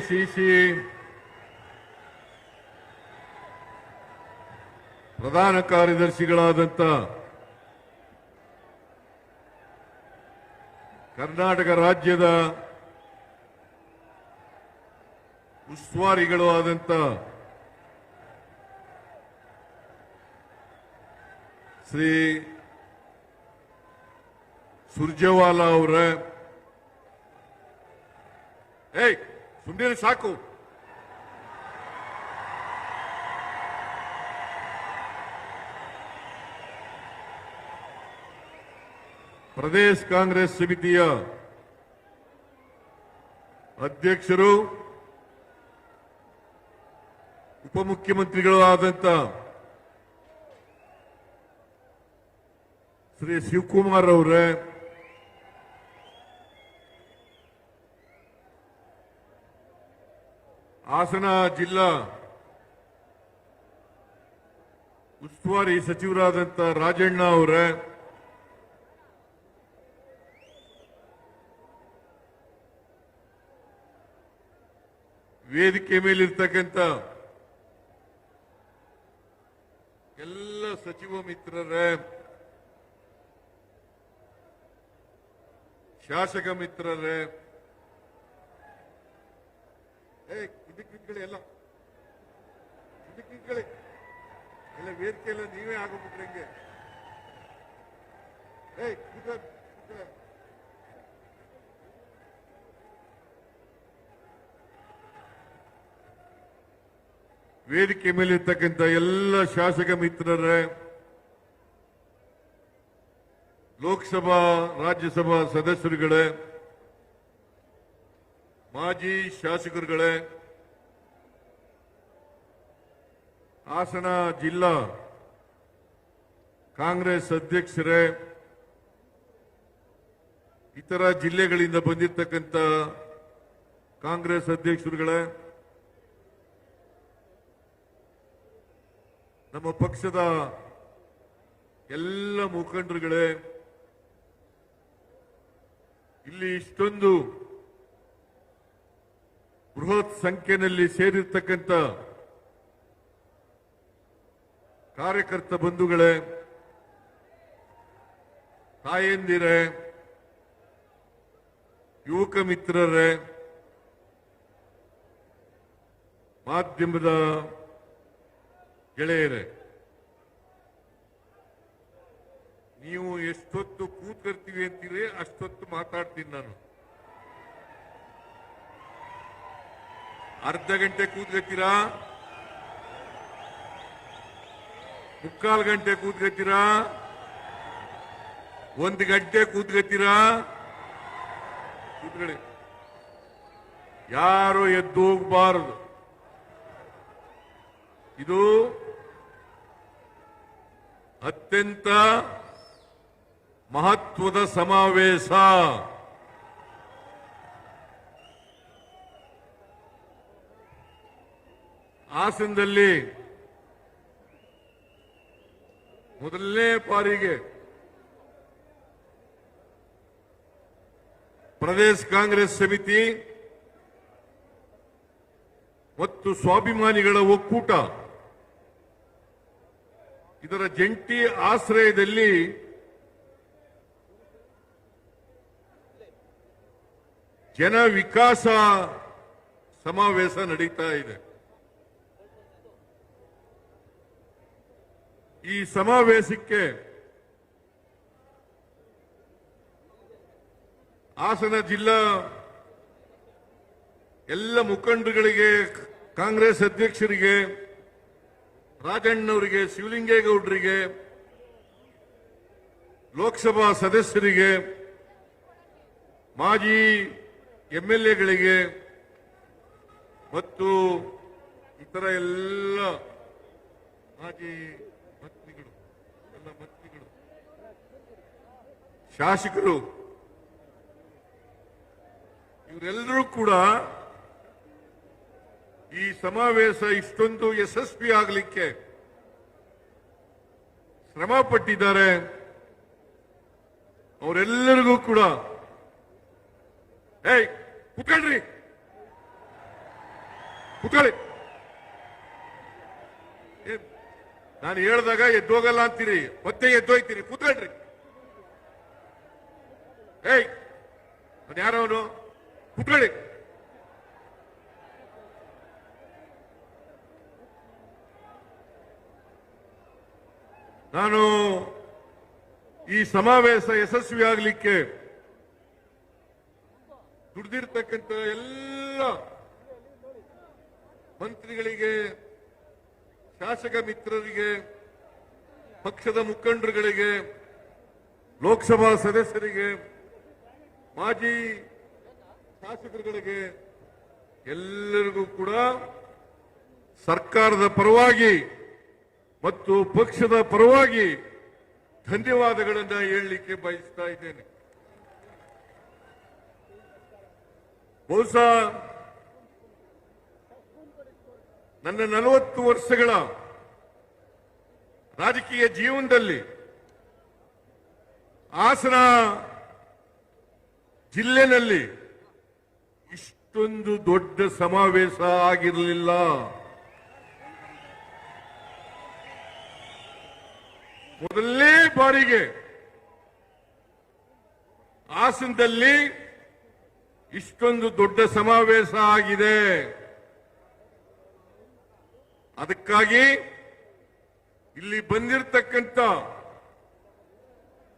AICC ಪ್ರಧಾನ ಕಾರ್ಯದರ್ಶಿಗಳಾದಂಥ ಕರ್ನಾಟಕ ರಾಜ್ಯದ ಉಸ್ತುವಾರಿಗಳು ಆದಂಥ ಶ್ರೀ ಸುರ್ಜೇವಾಲಾ ಅವರ ಸುಮ್ಮನೆ ಸಾಕು. ಪ್ರದೇಶ ಕಾಂಗ್ರೆಸ್ ಸಮಿತಿಯ ಅಧ್ಯಕ್ಷರು ಉಪಮುಖ್ಯಮಂತ್ರಿಗಳು ಆದಂತ ಶ್ರೀ ಶಿವಕುಮಾರ್ ಅವರೇ, ಹಾಸನ ಜಿಲ್ಲಾ ಉಸ್ತುವಾರಿ ಸಚಿವರಾದಂಥ ರಾಜಣ್ಣ ಅವರೇ, ವೇದಿಕೆ ಮೇಲಿರ್ತಕ್ಕಂಥ ಎಲ್ಲ ಸಚಿವ ಮಿತ್ರರೇ, ಶಾಸಕ ಮಿತ್ರರೇ, ಎಲ್ಲ ಎಲ್ಲ ವೇದಿಕೆ ಎಲ್ಲ ನೀವೇ ಆಗೋಗ್ಬಿಟ್ರೆ ಹೆಂಗೆ? ವೇದಿಕೆ ಮೇಲಿರ್ತಕ್ಕಂಥ ಎಲ್ಲ ಶಾಸಕ ಮಿತ್ರರೇ, ಲೋಕಸಭಾ ರಾಜ್ಯಸಭಾ ಸದಸ್ಯರುಗಳೇ, ಮಾಜಿ ಶಾಸಕರುಗಳೇ, ಹಾಸನ ಜಿಲ್ಲಾ ಕಾಂಗ್ರೆಸ್ ಅಧ್ಯಕ್ಷರೇ, ಇತರ ಜಿಲ್ಲೆಗಳಿಂದ ಬಂದಿರತಕ್ಕಂಥ ಕಾಂಗ್ರೆಸ್ ಅಧ್ಯಕ್ಷರುಗಳೇ, ನಮ್ಮ ಪಕ್ಷದ ಎಲ್ಲ ಮುಖಂಡರುಗಳೇ, ಇಲ್ಲಿ ಇಷ್ಟೊಂದು ಬೃಹತ್ ಸಂಖ್ಯೆಯಲ್ಲಿ ಸೇರಿರ್ತಕ್ಕಂಥ ಕಾರ್ಯಕರ್ತ ಬಂಧುಗಳೇ, ತಾಯಂದಿರೇ, ಯುವಕ ಮಿತ್ರರೇ, ಮಾಧ್ಯಮದ ಗೆಳೆಯರೇ, ನೀವು ಎಷ್ಟೊತ್ತು ಕೂತ್ಕೊಳ್ತೀವಿ ಅಂತೀರಿ ಅಷ್ಟೊತ್ತು ಮಾತಾಡ್ತೀನಿ ನಾನು. ಅರ್ಧ ಗಂಟೆ ಕೂತ್ಕೊಳ್ತೀರಾ, ಮುಕ್ಕಾಲು ಗಂಟೆ ಕೂತ್ಕೊಳ್ತೀರಾ, 1 ಗಂಟೆ ಕೂತ್ಕೊಳ್ತೀರಾ? ಕೂತ್ಕೊಳ್ಳಿ, ಯಾರು ಎದ್ದು ಹೋಗಬಾರದು. ಇದು ಅತ್ಯಂತ ಮಹತ್ವದ ಸಮಾವೇಶ. ಹಾಸನದಲ್ಲಿ ಮೊದಲನೇ ಬಾರಿಗೆ ಪ್ರದೇಶ ಕಾಂಗ್ರೆಸ್ ಸಮಿತಿ ಮತ್ತು ಸ್ವಾಭಿಮಾನಿಗಳ ಒಕ್ಕೂಟ ಇದರ ಜಂಟಿ ಆಶ್ರಯದಲ್ಲಿ ಜನ ವಿಕಾಸ ಸಮಾವೇಶ ನಡೀತಾ ಇದೆ. ಈ ಸಮಾವೇಶಕ್ಕೆ ಹಾಸನ ಜಿಲ್ಲಾ ಎಲ್ಲ ಮುಖಂಡರುಗಳಿಗೆ, ಕಾಂಗ್ರೆಸ್ ಅಧ್ಯಕ್ಷರಿಗೆ, ರಾಜಣ್ಣವರಿಗೆ, ಶಿವಲಿಂಗೇಗೌಡರಿಗೆ, ಲೋಕಸಭಾ ಸದಸ್ಯರಿಗೆ, ಮಾಜಿ ಎಂಎಲ್ಎಗಳಿಗೆ ಮತ್ತು ಇತರ ಎಲ್ಲ ಮಾಜಿ ಮಂತ್ರಿಗಳು, ಶಾಸಕರು, ಇವರೆಲ್ಲರೂ ಕೂಡ ಈ ಸಮಾವೇಶ ಇಷ್ಟೊಂದು ಯಶಸ್ವಿ ಆಗಲಿಕ್ಕೆ ಶ್ರಮ ಪಟ್ಟಿದ್ದಾರೆ. ಅವರೆಲ್ಲರಿಗೂ ಕೂಡ ಕೂತ್ಕೊಳ್ರಿ, ಕೂತ್ಕೊಳ್ಳಿ. ನಾನು ಹೇಳ್ದಾಗ ಎದ್ದೋಗಲ್ಲ ಅಂತೀರಿ, ಮತ್ತೆ ಎದ್ದೋಯ್ತೀರಿ. ಕೂತ್ಕೊಳ್ರಿ. ಏಯ್ ಯಾರವನು? ಕೂತ್ಕೊಳ್ಳಿ. ನಾನು ಈ ಸಮಾವೇಶ ಯಶಸ್ವಿಯಾಗಲಿಕ್ಕೆ ದುಡಿದಿರ್ತಕ್ಕಂಥ ಎಲ್ಲ ಮಂತ್ರಿಗಳಿಗೆ, ಶಾಸಕ ಮಿತ್ರರಿಗೆ, ಪಕ್ಷದ ಮುಖಂಡರುಗಳಿಗೆ, ಲೋಕಸಭಾ ಸದಸ್ಯರಿಗೆ, ಮಾಜಿ ಶಾಸಕರುಗಳಿಗೆ ಎಲ್ಲರಿಗೂ ಕೂಡ ಸರ್ಕಾರದ ಪರವಾಗಿ ಮತ್ತು ಪಕ್ಷದ ಪರವಾಗಿ ಧನ್ಯವಾದಗಳನ್ನು ಹೇಳಲಿಕ್ಕೆ ಬಯಸ್ತಾ ಇದ್ದೇನೆ. ಬಹುಶಃ ನನ್ನ 40 ವರ್ಷಗಳ ರಾಜಕೀಯ ಜೀವನದಲ್ಲಿ ಹಾಸನ ಜಿಲ್ಲೆನಲ್ಲಿ ಇಷ್ಟೊಂದು ದೊಡ್ಡ ಸಮಾವೇಶ ಆಗಿರಲಿಲ್ಲ. ಮೊದಲನೇ ಬಾರಿಗೆ ಹಾಸನದಲ್ಲಿ ಇಷ್ಟೊಂದು ದೊಡ್ಡ ಸಮಾವೇಶ ಆಗಿದೆ. ಅದಕ್ಕಾಗಿ ಇಲ್ಲಿ ಬಂದಿರತಕ್ಕಂಥ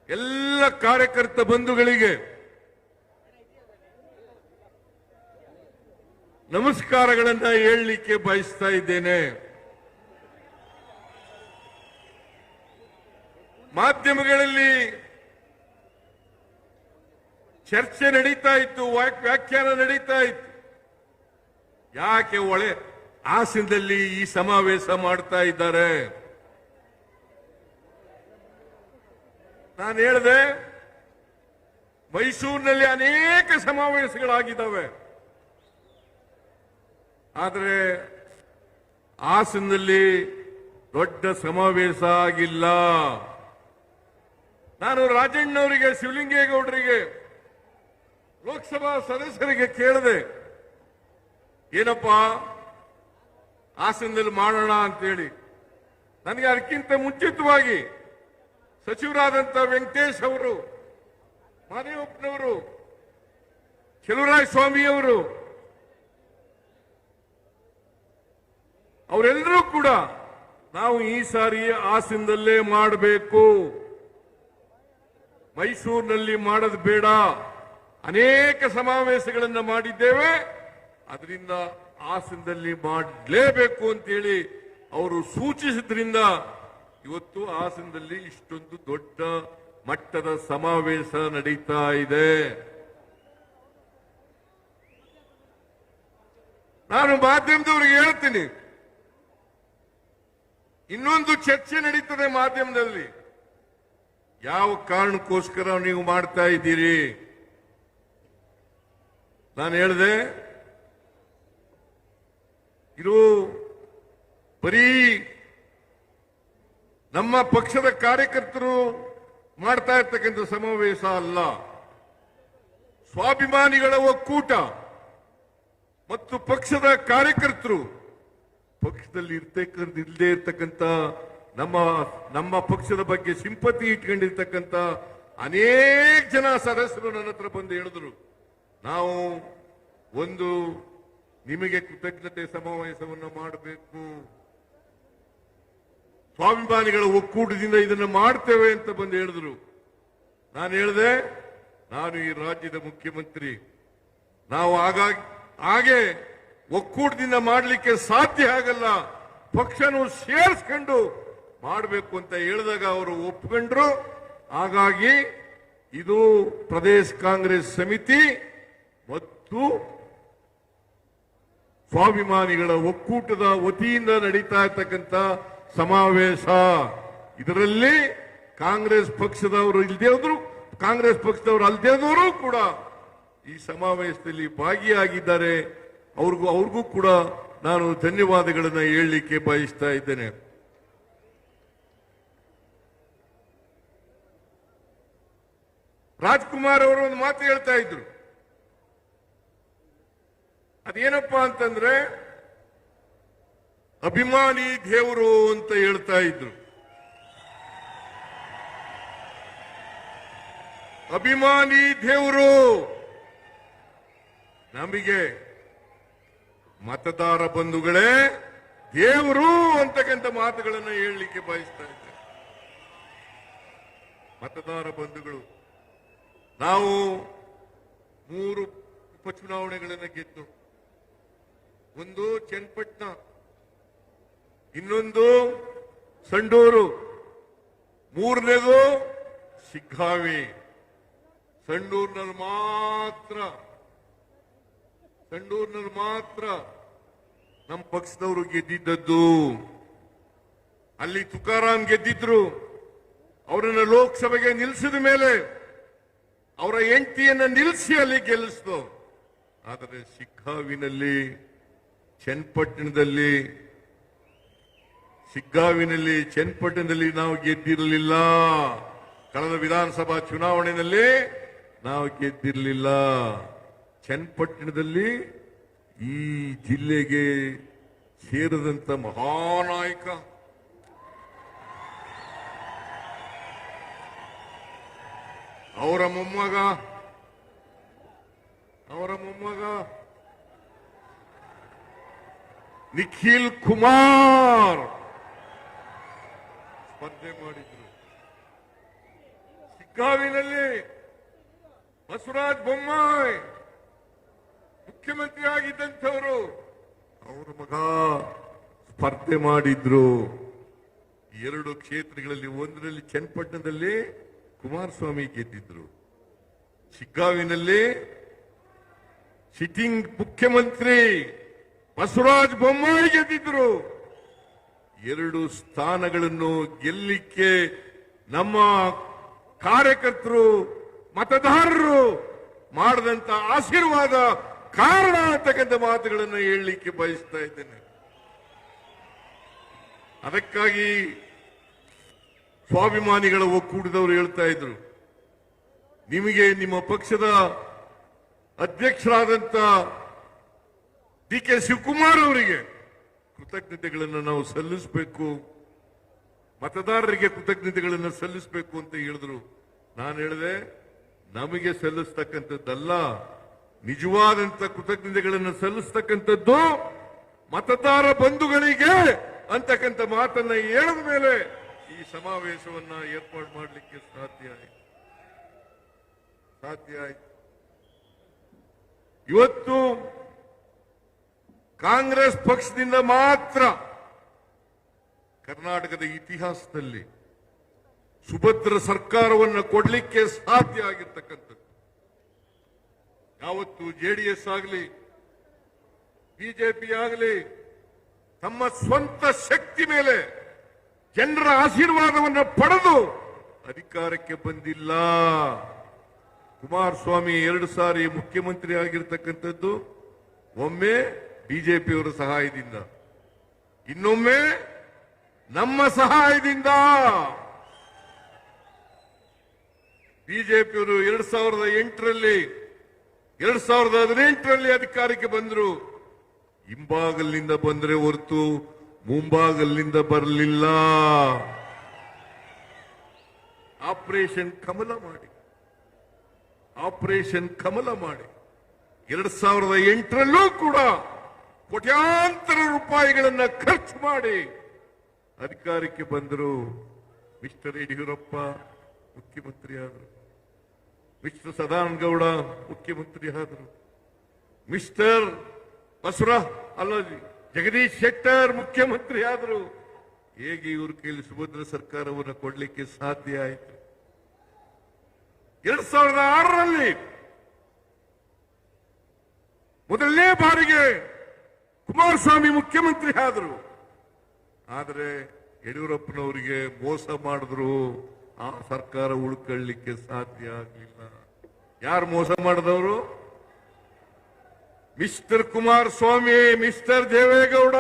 ಎಲ್ಲ ಕಾರ್ಯಕರ್ತ ಬಂಧುಗಳಿಗೆ ನಮಸ್ಕಾರಗಳನ್ನು ಹೇಳಲಿಕ್ಕೆ ಬಯಸ್ತಾ ಇದ್ದೇನೆ. ಮಾಧ್ಯಮಗಳಲ್ಲಿ ಚರ್ಚೆ ನಡೀತಾ ಇತ್ತು, ವ್ಯಾಖ್ಯಾನ ನಡೀತಾ ಇತ್ತು. ಯಾಕೆ ಹಾಸನದಲ್ಲಿ ಈ ಸಮಾವೇಶ ಮಾಡ್ತಾ ಇದ್ದಾರೆ? ನಾನು ಹೇಳಿದೆ, ಮೈಸೂರಿನಲ್ಲಿ ಅನೇಕ ಸಮಾವೇಶಗಳಾಗಿದ್ದಾವೆ, ಆದರೆ ಹಾಸನದಲ್ಲಿ ದೊಡ್ಡ ಸಮಾವೇಶ ಆಗಿಲ್ಲ. ನಾನು ರಾಜಣ್ಣವರಿಗೆ, ಶಿವಲಿಂಗೇಗೌಡರಿಗೆ, ಲೋಕಸಭಾ ಸದಸ್ಯರಿಗೆ ಕೇಳಿದೆ, ಏನಪ್ಪ ಹಾಸನದಲ್ಲಿ ಮಾಡೋಣ ಅಂತೇಳಿ. ನನಗೆ ಅದಕ್ಕಿಂತ ಮುಂಚಿತವಾಗಿ ಸಚಿವರಾದಂಥ ವೆಂಕಟೇಶ್ ಅವರು, ಮಾದೇವಪ್ಪನವರು, ಚೆಲುವರಾಯ ಸ್ವಾಮಿಯವರು, ಅವರೆಲ್ಲರೂ ಕೂಡ ನಾವು ಈ ಸಾರಿ ಹಾಸನದಲ್ಲೇ ಮಾಡಬೇಕು, ಮೈಸೂರಿನಲ್ಲಿ ಮಾಡೋದು ಬೇಡ. ಅನೇಕ ಸಮಾವೇಶಗಳನ್ನು ಮಾಡಿದ್ದೇವೆ, ಅದರಿಂದ ಹಾಸನದಲ್ಲಿ ಮಾಡಲೇಬೇಕು ಅಂತೇಳಿ ಅವರು ಸೂಚಿಸಿದ್ರಿಂದ ಇವತ್ತು ಹಾಸನದಲ್ಲಿ ಇಷ್ಟೊಂದು ದೊಡ್ಡ ಮಟ್ಟದ ಸಮಾವೇಶ ನಡೀತಾ ಇದೆ. ನಾನು ಮಾಧ್ಯಮದವರಿಗೆ ಹೇಳ್ತೀನಿ, ಇನ್ನೊಂದು ಚರ್ಚೆ ನಡೀತದೆ ಮಾಧ್ಯಮದಲ್ಲಿ. ಯಾವ ಕಾರಣಕ್ಕೋಸ್ಕರ ನೀವು ಮಾಡ್ತಾ ಇದ್ದೀರಿ? ನಾನು ಹೇಳಿದೆ, ಇದು ಬರೀ ನಮ್ಮ ಪಕ್ಷದ ಕಾರ್ಯಕರ್ತರು ಮಾಡ್ತಾ ಇರ್ತಕ್ಕಂಥ ಸಮಾವೇಶ ಅಲ್ಲ, ಸ್ವಾಭಿಮಾನಿಗಳ ಒಕ್ಕೂಟ ಮತ್ತು ಪಕ್ಷದ ಕಾರ್ಯಕರ್ತರು, ಪಕ್ಷದಲ್ಲಿ ಇಲ್ಲದೆ ಇರ್ತಕ್ಕಂಥ ನಮ್ಮ ಪಕ್ಷದ ಬಗ್ಗೆ ಸಿಂಪತಿ ಇಟ್ಕೊಂಡಿರ್ತಕ್ಕಂಥ ಅನೇಕ ಜನ ಸದಸ್ಯರು ನನ್ನ ಹತ್ರ ಬಂದು ಹೇಳಿದ್ರು, ನಾವು ಒಂದು ನಿಮಗೆ ಕೃತಜ್ಞತೆ ಸಮಾವೇಶವನ್ನು ಮಾಡಬೇಕು, ಸ್ವಾಭಿಮಾನಿಗಳ ಒಕ್ಕೂಟದಿಂದ ಇದನ್ನು ಮಾಡ್ತೇವೆ ಅಂತ ಬಂದು ಹೇಳಿದ್ರು. ನಾನು ಹೇಳಿದೆ, ನಾನು ಈ ರಾಜ್ಯದ ಮುಖ್ಯಮಂತ್ರಿ, ನಾವು ಹಾಗೆ ಒಕ್ಕೂಟದಿಂದ ಮಾಡಲಿಕ್ಕೆ ಸಾಧ್ಯ ಆಗಲ್ಲ, ಪಕ್ಷನು ಸೇರಿಸ್ಕೊಂಡು ಮಾಡಬೇಕು ಅಂತ ಹೇಳಿದಾಗ ಅವರು ಒಪ್ಕೊಂಡ್ರು. ಹಾಗಾಗಿ ಇದು ಪ್ರದೇಶ ಕಾಂಗ್ರೆಸ್ ಸಮಿತಿ ಮತ್ತು ಸ್ವಾಭಿಮಾನಿಗಳ ಒಕ್ಕೂಟದ ವತಿಯಿಂದ ನಡೀತಾ ಇರ್ತಕ್ಕಂಥ ಸಮಾವೇಶ. ಇದರಲ್ಲಿ ಕಾಂಗ್ರೆಸ್ ಪಕ್ಷದವರು ಇಲ್ಲದೆ ಹೋದ್ರು, ಕಾಂಗ್ರೆಸ್ ಪಕ್ಷದವರು ಅಲ್ಲದೆ ಹೋದವರು ಕೂಡ ಈ ಸಮಾವೇಶದಲ್ಲಿ ಭಾಗಿಯಾಗಿದ್ದಾರೆ. ಅವ್ರಿಗೂ ಕೂಡ ನಾನು ಧನ್ಯವಾದಗಳನ್ನು ಹೇಳಲಿಕ್ಕೆ ಬಯಸ್ತಾ ಇದ್ದೇನೆ. ರಾಜ್ಕುಮಾರ್ ಅವರು ಒಂದು ಮಾತು ಹೇಳ್ತಾ ಇದ್ರು, ಅದೇನಪ್ಪಾ ಅಂತಂದ್ರೆ, ಅಭಿಮಾನಿ ದೇವರು ಅಂತ ಹೇಳ್ತಾ ಇದ್ರು. ಅಭಿಮಾನಿ ದೇವರು ನಮಗೆ ಮತದಾರ ಬಂಧುಗಳೇ ದೇವರು ಅಂತಕ್ಕಂಥ ಮಾತುಗಳನ್ನು ಹೇಳಲಿಕ್ಕೆ ಬಯಸ್ತಾ ಇದ್ದಾರೆ. ಮತದಾರ ಬಂಧುಗಳು, ನಾವು 3 ಉಪಚುನಾವಣೆಗಳನ್ನು ಗೆದ್ದು, ಒಂದು ಚನ್ನಪಟ್ಟಣ, ಇನ್ನೊಂದು ಸಂಡೂರು, ಮೂರನೇದು ಶಿಗ್ಗಾವಿ. ಸಂಡೂರಿನಲ್ಲಿ ಮಾತ್ರ ನಮ್ಮ ಪಕ್ಷದವರು ಗೆದ್ದಿದ್ದದ್ದು. ಅಲ್ಲಿ ತುಕಾರಾಮ್ ಗೆದ್ದಿದ್ರು. ಅವರನ್ನ ಲೋಕಸಭೆಗೆ ನಿಲ್ಲಿಸಿದ ಮೇಲೆ ಅವರ ಹೆಂಡತಿಯನ್ನ ನಿಲ್ಲಿಸಿ ಅಲ್ಲಿ ಗೆಲ್ಲಿಸ್ತು. ಆದರೆ ಶಿಗ್ಗಾವಿನಲ್ಲಿ, ಚನ್ನಪಟ್ಟಣದಲ್ಲಿ ನಾವು ಗೆದ್ದಿರಲಿಲ್ಲ. ಕಳೆದ ವಿಧಾನಸಭಾ ಚುನಾವಣೆಯಲ್ಲಿ ನಾವು ಗೆದ್ದಿರಲಿಲ್ಲ. ಚನ್ನಪಟ್ಟಣದಲ್ಲಿ ಈ ಜಿಲ್ಲೆಗೆ ಸೇರಿದಂತ ಮಹಾನಾಯಕ ಅವರ ಮೊಮ್ಮಗ ನಿಖಿಲ್ ಕುಮಾರ್ ಸ್ಪರ್ಧೆ ಮಾಡಿದ್ರು. ಶಿಗ್ಗಾವಿನಲ್ಲಿ ಬಸವರಾಜ ಬೊಮ್ಮಾಯಿ ಮುಖ್ಯಮಂತ್ರಿ ಆಗಿದ್ದಂಥವರು, ಅವರ ಮಗ ಸ್ಪರ್ಧೆ ಮಾಡಿದ್ರು. 2 ಕ್ಷೇತ್ರಗಳಲ್ಲಿ, ಒಂದರಲ್ಲಿ ಚನ್ನಪಟ್ಟಣದಲ್ಲಿ ಕುಮಾರಸ್ವಾಮಿ ಗೆದ್ದಿದ್ರು, ಶಿಗ್ಗಾವಿನಲ್ಲಿ ಸಿಟ್ಟಿಂಗ್ ಮುಖ್ಯಮಂತ್ರಿ ಬಸವರಾಜ ಬೊಮ್ಮಾಯಿ ಗೆದ್ದಿದ್ರು. 2 ಸ್ಥಾನಗಳನ್ನು ಗೆಲ್ಲಿಕ್ಕೆ ನಮ್ಮ ಕಾರ್ಯಕರ್ತರು, ಮತದಾರರು ಮಾಡಿದಂತ ಆಶೀರ್ವಾದ ಕಾರಣ ಅಂತಕ್ಕಂಥ ಮಾತುಗಳನ್ನು ಹೇಳಲಿಕ್ಕೆ ಬಯಸ್ತಾ ಇದ್ದೇನೆ. ಅದಕ್ಕಾಗಿ ಸ್ವಾಭಿಮಾನಿಗಳ ಒಕ್ಕೂಟದವರು ಹೇಳ್ತಾ ಇದ್ರು, ನಿಮಗೆ ನಿಮ್ಮ ಪಕ್ಷದ ಅಧ್ಯಕ್ಷರಾದಂತ DK ಶಿವಕುಮಾರ್ ಅವರಿಗೆ ಕೃತಜ್ಞತೆಗಳನ್ನು ನಾವು ಸಲ್ಲಿಸಬೇಕು, ಮತದಾರರಿಗೆ ಕೃತಜ್ಞತೆಗಳನ್ನು ಸಲ್ಲಿಸಬೇಕು ಅಂತ ಹೇಳಿದ್ರು. ನಾನು ಹೇಳಿದೆ, ನಮಗೆ ಸಲ್ಲಿಸ್ತಕ್ಕಂಥದ್ದಲ್ಲ, ನಿಜವಾದಂತ ಕೃತಜ್ಞತೆಗಳನ್ನು ಸಲ್ಲಿಸ್ತಕ್ಕಂಥದ್ದು ಮತದಾರ ಬಂಧುಗಳಿಗೆ ಅಂತಕ್ಕಂಥ ಮಾತನ್ನ ಹೇಳಿದ ಮೇಲೆ ಈ ಸಮಾವೇಶವನ್ನ ಏರ್ಪಾಡು ಮಾಡಲಿಕ್ಕೆ ಸಾಧ್ಯ ಆಯ್ತು. ಇವತ್ತು ಕಾಂಗ್ರೆಸ್ ಪಕ್ಷದಿಂದ ಮಾತ್ರ ಕರ್ನಾಟಕದ ಇತಿಹಾಸದಲ್ಲಿ ಸುಭದ್ರ ಸರ್ಕಾರವನ್ನು ಕೊಡಲಿಕ್ಕೆ ಸಾಧ್ಯ ಆಗಿರ್ತಕ್ಕಂಥದ್ದು. ಯಾವತ್ತು ಜೆಡಿಎಸ್ ಆಗಲಿ ಬಿಜೆಪಿ ಆಗಲಿ ತಮ್ಮ ಸ್ವಂತ ಶಕ್ತಿ ಮೇಲೆ ಜನರ ಆಶೀರ್ವಾದವನ್ನು ಪಡೆದು ಅಧಿಕಾರಕ್ಕೆ ಬಂದಿಲ್ಲ. ಕುಮಾರಸ್ವಾಮಿ 2 ಸಾರಿ ಮುಖ್ಯಮಂತ್ರಿ ಆಗಿರ್ತಕ್ಕಂಥದ್ದು ಒಮ್ಮೆ ಬಿಜೆಪಿಯವರ ಸಹಾಯದಿಂದ, ಇನ್ನೊಮ್ಮೆ ನಮ್ಮ ಸಹಾಯದಿಂದ. ಬಿಜೆಪಿಯವರು 2008ರಲ್ಲಿ 2018ರಲ್ಲಿ ಅಧಿಕಾರಕ್ಕೆ ಬಂದರು. ಹಿಂಬಾಗಲಿನಿಂದ ಬಂದರೆ ಹೊರತು ಮುಂಬಾಗಲಿನಿಂದ ಬರಲಿಲ್ಲ. ಆಪರೇಷನ್ ಕಮಲ ಮಾಡಿ 2008ರಲ್ಲೂ ಕೂಡ ಕೋಟ್ಯಾಂತರ ರೂಪಾಯಿಗಳನ್ನು ಖರ್ಚು ಮಾಡಿ ಅಧಿಕಾರಕ್ಕೆ ಬಂದರು. ಮಿಸ್ಟರ್ ಯಡಿಯೂರಪ್ಪ ಮುಖ್ಯಮಂತ್ರಿ ಆದರು, ಮಿಸ್ಟರ್ ಸದಾನಗೌಡ ಮುಖ್ಯಮಂತ್ರಿ ಆದರು, ಮಿಸ್ಟರ್ ಜಗದೀಶ್ ಶೆಟ್ಟರ್ ಮುಖ್ಯಮಂತ್ರಿ ಆದರು. ಹೇಗೆ ಇವ್ರ ಕೈಲಿ ಸುಭದ್ರ ಸರ್ಕಾರವನ್ನು ಕೊಡಲಿಕ್ಕೆ ಸಾಧ್ಯ ಆಯಿತು? 2006ರಲ್ಲಿ ಮೊದಲನೇ ಬಾರಿಗೆ ಕುಮಾರಸ್ವಾಮಿ ಮುಖ್ಯಮಂತ್ರಿ ಆದರು. ಆದರೆ ಯಡಿಯೂರಪ್ಪನವರಿಗೆ ಮೋಸ ಮಾಡಿದ್ರು, ಆ ಸರ್ಕಾರ ಉಳ್ಕೊಳ್ಳಿಕ್ಕೆ ಸಾಧ್ಯ ಆಗಲಿಲ್ಲ. ಯಾರು ಮೋಸ ಮಾಡಿದವರು? Mister Kumaraswamy, mister Deve Gowda.